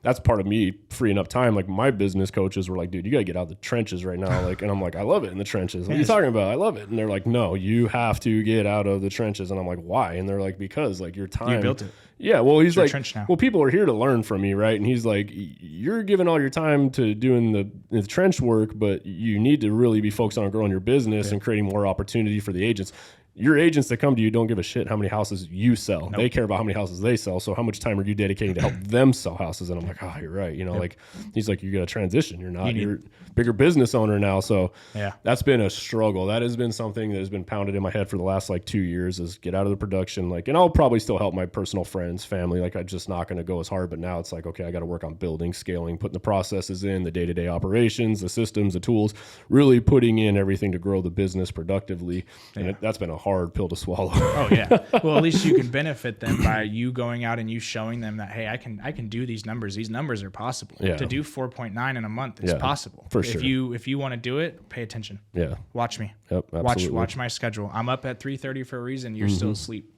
that's part of me freeing up time. Like my business coaches were like, dude, you got to get out of the trenches right now. Like, and I'm like, I love it in the trenches. What are you talking about? I love it. And they're like, no, you have to get out of the trenches. And I'm like, why? And they're like, because like your time. You built it. Yeah. Well, he's like, trench now. Well, people are here to learn from me. Right. And he's like, you're giving all your time to doing the trench work, but you need to really be focused on growing your business and creating more opportunity for the agents. Your agents that come to you don't give a shit how many houses you sell. Nope. They care about how many houses they sell. So how much time are you dedicating to help them sell houses? And I'm like, oh, you're right. Like he's like, you got to transition. You're a bigger business owner now. So that's been a struggle. That has been something that has been pounded in my head for the last like 2 years is get out of the production. Like, and I'll probably still help my personal friends, family. Like I'm just not going to go as hard, but now it's like, okay, I got to work on building, scaling, putting the processes in, the day-to-day operations, the systems, the tools, really putting in everything to grow the business productively. And that's been a hard pill to swallow. Oh yeah. Well, at least you can benefit them by you going out and you showing them that, hey, I can do these numbers. These numbers are possible. Yeah. To do 4.9 in a month is possible. For sure. If you want to do it, pay attention. Yeah. Watch me. Yep. Absolutely. Watch my schedule. I'm up at 3:30 for a reason. You're still asleep.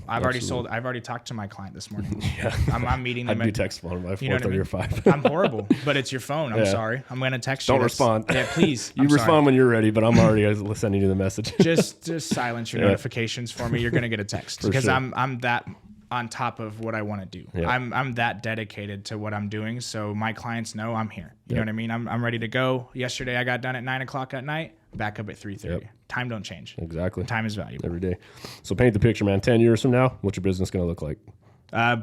I've already talked to my client this morning. I'm meeting them. I'd be text phone by 4:30 or 5. I'm horrible, but it's your phone. I'm sorry. I'm going to text you. Don't respond. Yeah, please. You respond when you're ready, but I'm already sending you the message. Just silence your notifications for me. You're going to get a text because sure. I'm that on top of what I want to do. Yeah. I'm that dedicated to what I'm doing. So my clients know I'm here. You know what I mean? I'm ready to go. Yesterday I got done at 9:00 at night, back up at 3:30. Time don't change. Exactly. Time is valuable. Every day. So paint the picture, man. 10 years from now, what's your business going to look like?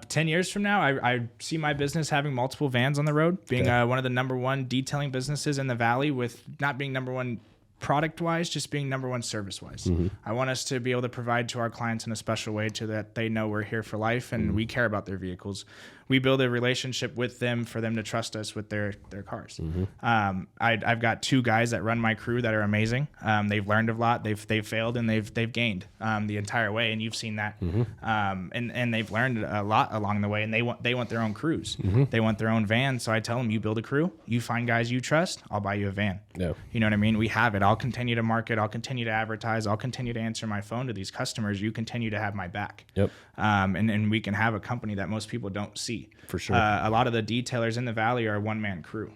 10 years from now, I see my business having multiple vans on the road, being one of the number one detailing businesses in the Valley, with not being number one product-wise, just being number one service-wise. I want us to be able to provide to our clients in a special way so that they know we're here for life and we care about their vehicles. We build a relationship with them for them to trust us with their cars. I've got 2 guys that run my crew that are amazing. They've learned a lot. They've failed and they've gained the entire way, and you've seen that. And they've learned a lot along the way. And they want their own crews. They want their own van. So I tell them, you build a crew, you find guys you trust, I'll buy you a van. Yeah. You know what I mean? We have it. I'll continue to market. I'll continue to advertise. I'll continue to answer my phone to these customers. You continue to have my back. Yep. And we can have a company that most people don't see. For sure. A lot of the detailers in the Valley are a one-man crew.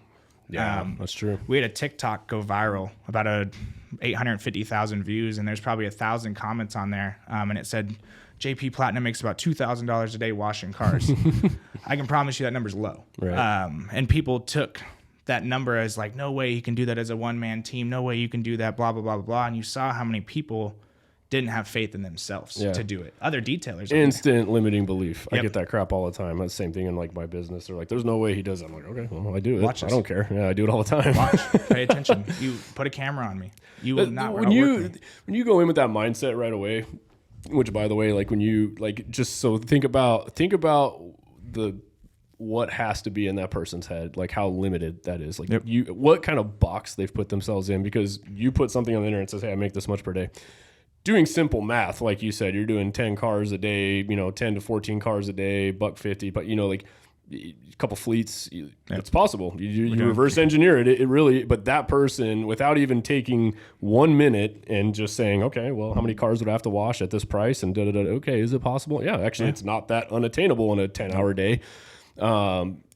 Yeah, that's true. We had a TikTok go viral, about 850,000 views, and there's probably 1,000 comments on there. And it said, JP Platinum makes about $2,000 a day washing cars. I can promise you that number's low. Right. And people took that number as like, no way you can do that as a one-man team. No way you can do that, blah, blah, blah, blah, blah. And you saw how many people didn't have faith in themselves to do it. Other detailers. Instant limiting belief. I get that crap all the time. That's the same thing in like my business. They're like, there's no way he does it. I'm like, okay, well, I do it. Watch I don't care. Yeah, I do it all the time. Watch, pay attention. You put a camera on me. You will not when you go in with that mindset right away, which by the way, like when you like just so think about the what has to be in that person's head, like how limited that is. Like what kind of box they've put themselves in, because you put something on the internet and says, hey, I make this much per day. Doing simple math, like you said, you're doing 10 cars a day, 10 to 14 cars a day, $150, but like a couple fleets, it's possible. You reverse engineer it. It really, but that person, without even taking 1 minute and just saying, okay, well, how many cars would I have to wash at this price? And okay, is it possible? Yeah, actually, it's not that unattainable in a 10-hour day.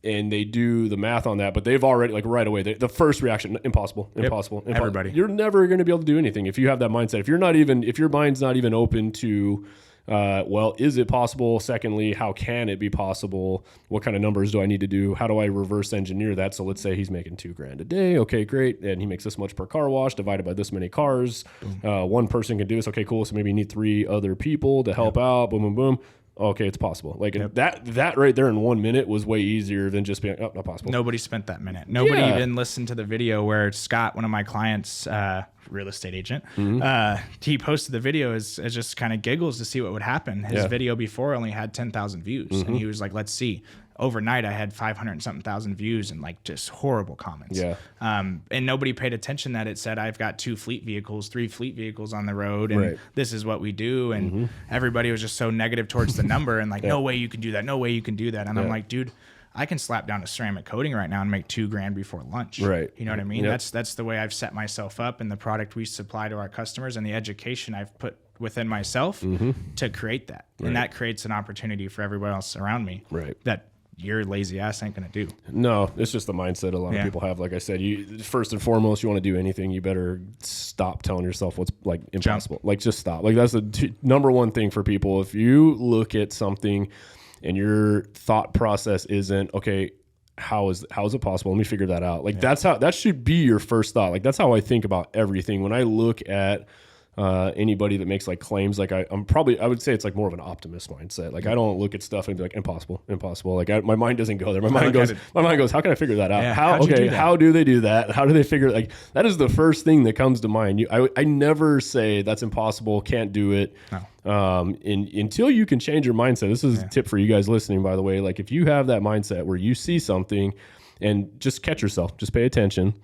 And they do the math on that, but they've already, like right away, the first reaction, impossible. Everybody. You're never going to be able to do anything if you have that mindset. If your mind's not even open to, well, is it possible? Secondly, how can it be possible? What kind of numbers do I need to do? How do I reverse engineer that? So let's say he's making $2,000 a day. Okay, great. And he makes this much per car wash divided by this many cars. One person can do this. Okay, cool. So maybe you need 3 other people to help out. Boom, boom, boom. Okay, it's possible. Like that right there in 1 minute was way easier than just being, not possible. Nobody spent that minute. Nobody even listened to the video where Scott, one of my clients, real estate agent, he posted the video as just kind of giggles to see what would happen. His video before only had 10,000 views. And he was like, let's see. Overnight, I had 500 and something thousand views and like just horrible comments. And nobody paid attention that it said, I've got 3 fleet vehicles on the road, and this is what we do. And everybody was just so negative towards the number and like, no way you can do that. No way you can do that. And I'm like, dude, I can slap down a ceramic coating right now and make $2,000 before lunch. Right. You know what I mean? That's the way I've set myself up, and the product we supply to our customers and the education I've put within myself to create that. And that creates an opportunity for everybody else around me that your lazy ass ain't gonna do. No, it's just the mindset a lot of people have. Like I said, you first and foremost, you want to do anything, you better stop telling yourself what's like impossible. Like just stop. Like that's the number one thing for people. If you look at something and your thought process isn't, okay, how is it possible? Let me figure that out. Like that should be your first thought. Like that's how I think about everything. When I look at anybody that makes like claims, like I would say it's like more of an optimist mindset. Like I don't look at stuff and be like impossible. Like my mind doesn't go there. My mind goes, how can I figure that out? How do they do that? How do they figure like that is the first thing that comes to mind. I never say that's impossible, can't do it. No. Until you can change your mindset. This is a tip for you guys listening, by the way. Like if you have that mindset where you see something and just catch yourself, just pay attention.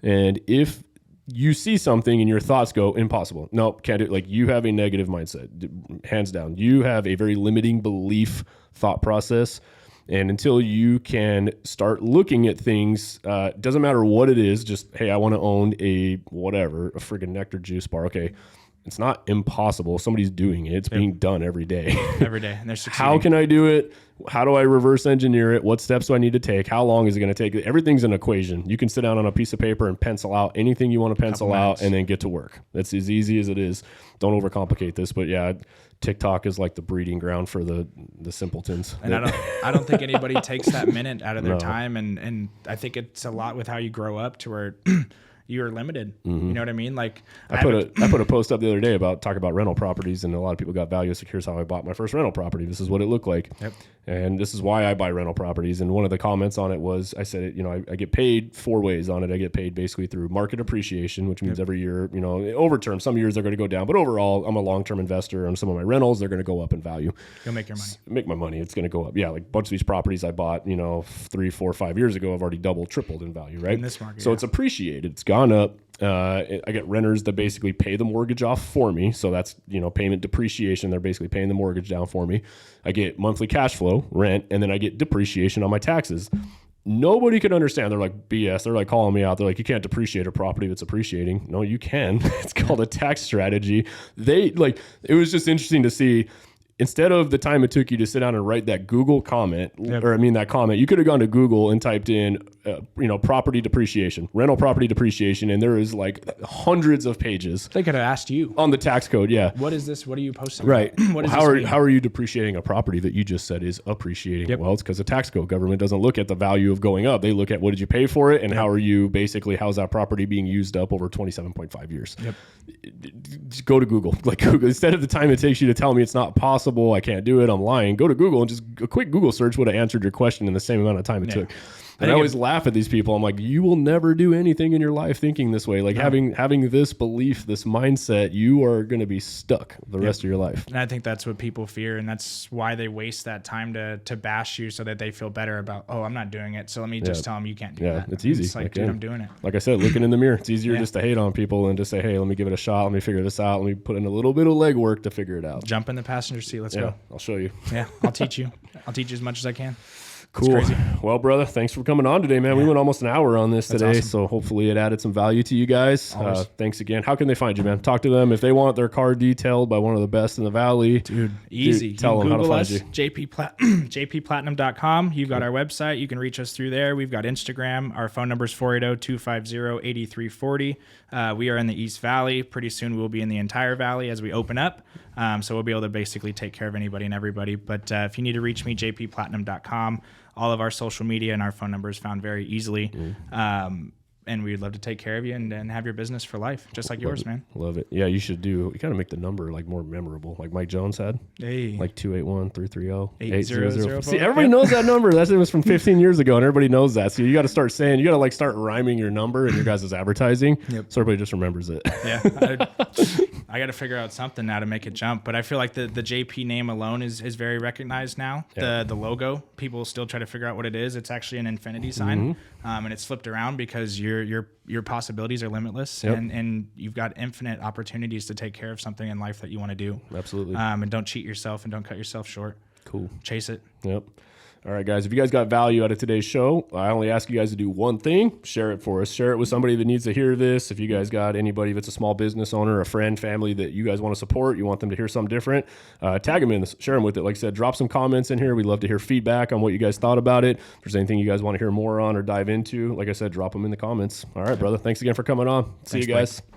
And if you see something and your thoughts go impossible, no, can't do it. Like you have a negative mindset, hands down. You have a very limiting belief thought process. And until you can start looking at things, doesn't matter what it is, just, hey, I want to own a friggin' nectar juice bar. Okay. It's not impossible. Somebody's doing it. It's being done every day. Every day. And they're succeeding. How can I do it? How do I reverse engineer it? What steps do I need to take? How long is it going to take? Everything's an equation. You can sit down on a piece of paper and pencil out anything you want to pencil out and then get to work. That's as easy as it is. Don't overcomplicate this. But yeah, TikTok is like the breeding ground for the simpletons. And I don't think anybody takes that minute out of their time. And I think it's a lot with how you grow up to where you're limited. You know what I mean? Like I put a post up the other day about talking about rental properties, and a lot of people got value. So here's how I bought my first rental property. This is what it looked like. And this is why I buy rental properties. And one of the comments on it was, I said, I get paid 4 ways on it. I get paid basically through market appreciation, which means every year, over term, some years they're going to go down, but overall I'm a long-term investor, and some of my rentals, they're going to go up in value. You'll make your money. Make my money. It's going to go up. Yeah. Like a bunch of these properties I bought, 3, 4, 5 years ago, I've already doubled, tripled in value, right? In this market. So it's appreciated. It's gone up. I get renters that basically pay the mortgage off for me. So that's, payment depreciation. They're basically paying the mortgage down for me. I get monthly cash flow, rent, and then I get depreciation on my taxes. Nobody could understand. They're like BS. They're like calling me out. They're like, you can't depreciate a property that's appreciating. No, you can. It's called a tax strategy. It was just interesting to see. Instead of the time it took you to sit down and write that Google comment, that comment, you could have gone to Google and typed in property depreciation, rental property depreciation, and there is like hundreds of pages They could have asked you. on the tax code. Yeah. What is this? What are you posting? Right. What is how this are mean? how are you depreciating a property that you just said is appreciating? Yep. Well, it's because the tax code. Government doesn't look at the value of going up. They look at what did you pay for it and how are you how's that property being used up over 27.5 years. Yep. Just go to Google. Like Google, instead of the time it takes you to tell me it's not possible, I can't do it, I'm lying. Go to Google and just a quick Google search would have answered your question in the same amount of time it took. And I always laugh at these people. I'm like, you will never do anything in your life thinking this way. Like having this belief, this mindset, you are going to be stuck the rest of your life. And I think that's what people fear, and that's why they waste that time to bash you so that they feel better about, oh, I'm not doing it, so let me just tell them you can't do that. It's easy. It's like, dude, I'm doing it. Like I said, looking in the mirror. It's easier just to hate on people and just say, hey, let me give it a shot. Let me figure this out. Let me put in a little bit of legwork to figure it out. Jump in the passenger seat. Let's go. I'll show you. Yeah, I'll teach you. I'll teach you as much as I can. Cool. Well, brother, thanks for coming on today, man. We went almost an hour on this today, awesome. so hopefully it added some value to you guys. Thanks again. How can they find you, man? Talk to them if they want their car detailed by one of the best in the valley. Dude, easy. Tell them how to Google find us, you. jpplatinum.com. You've got our website. You can reach us through there. We've got Instagram. Our phone number is 480-250-8340. We are in the East Valley. Pretty soon we'll be in the entire valley as we open up. So we'll be able to basically take care of anybody and everybody. But if you need to reach me, jpplatinum.com. All of our social media and our phone number is found very easily. And we'd love to take care of you and have your business for life, just like yours, man. Love it. Yeah, you should do. You got to make the number like more memorable, like Mike Jones had. Hey. Like 281-330-8004. 8004. See, everybody knows that number. That was from 15 years ago, and everybody knows that. So you got to start saying, you got to like start rhyming your number in your guys' advertising, so everybody just remembers it. Yeah. I got to figure out something now to make it jump. But I feel like the JP name alone is very recognized now. Yeah. The logo, people still try to figure out what it is. It's actually an infinity sign, and it's flipped around because your possibilities are limitless, and you've got infinite opportunities to take care of something in life that you want to do. Absolutely. And don't cheat yourself and don't cut yourself short. Cool. Chase it. Yep. All right, guys, if you guys got value out of today's show, I only ask you guys to do one thing. Share it for us. Share it with somebody that needs to hear this. If you guys got anybody that's a small business owner, a friend, family that you guys want to support, you want them to hear something different, tag them in this, share them with it. Like I said, drop some comments in here. We'd love to hear feedback on what you guys thought about it. If there's anything you guys want to hear more on or dive into, like I said, drop them in the comments. All right, brother. Thanks again for coming on. See you guys. Blake.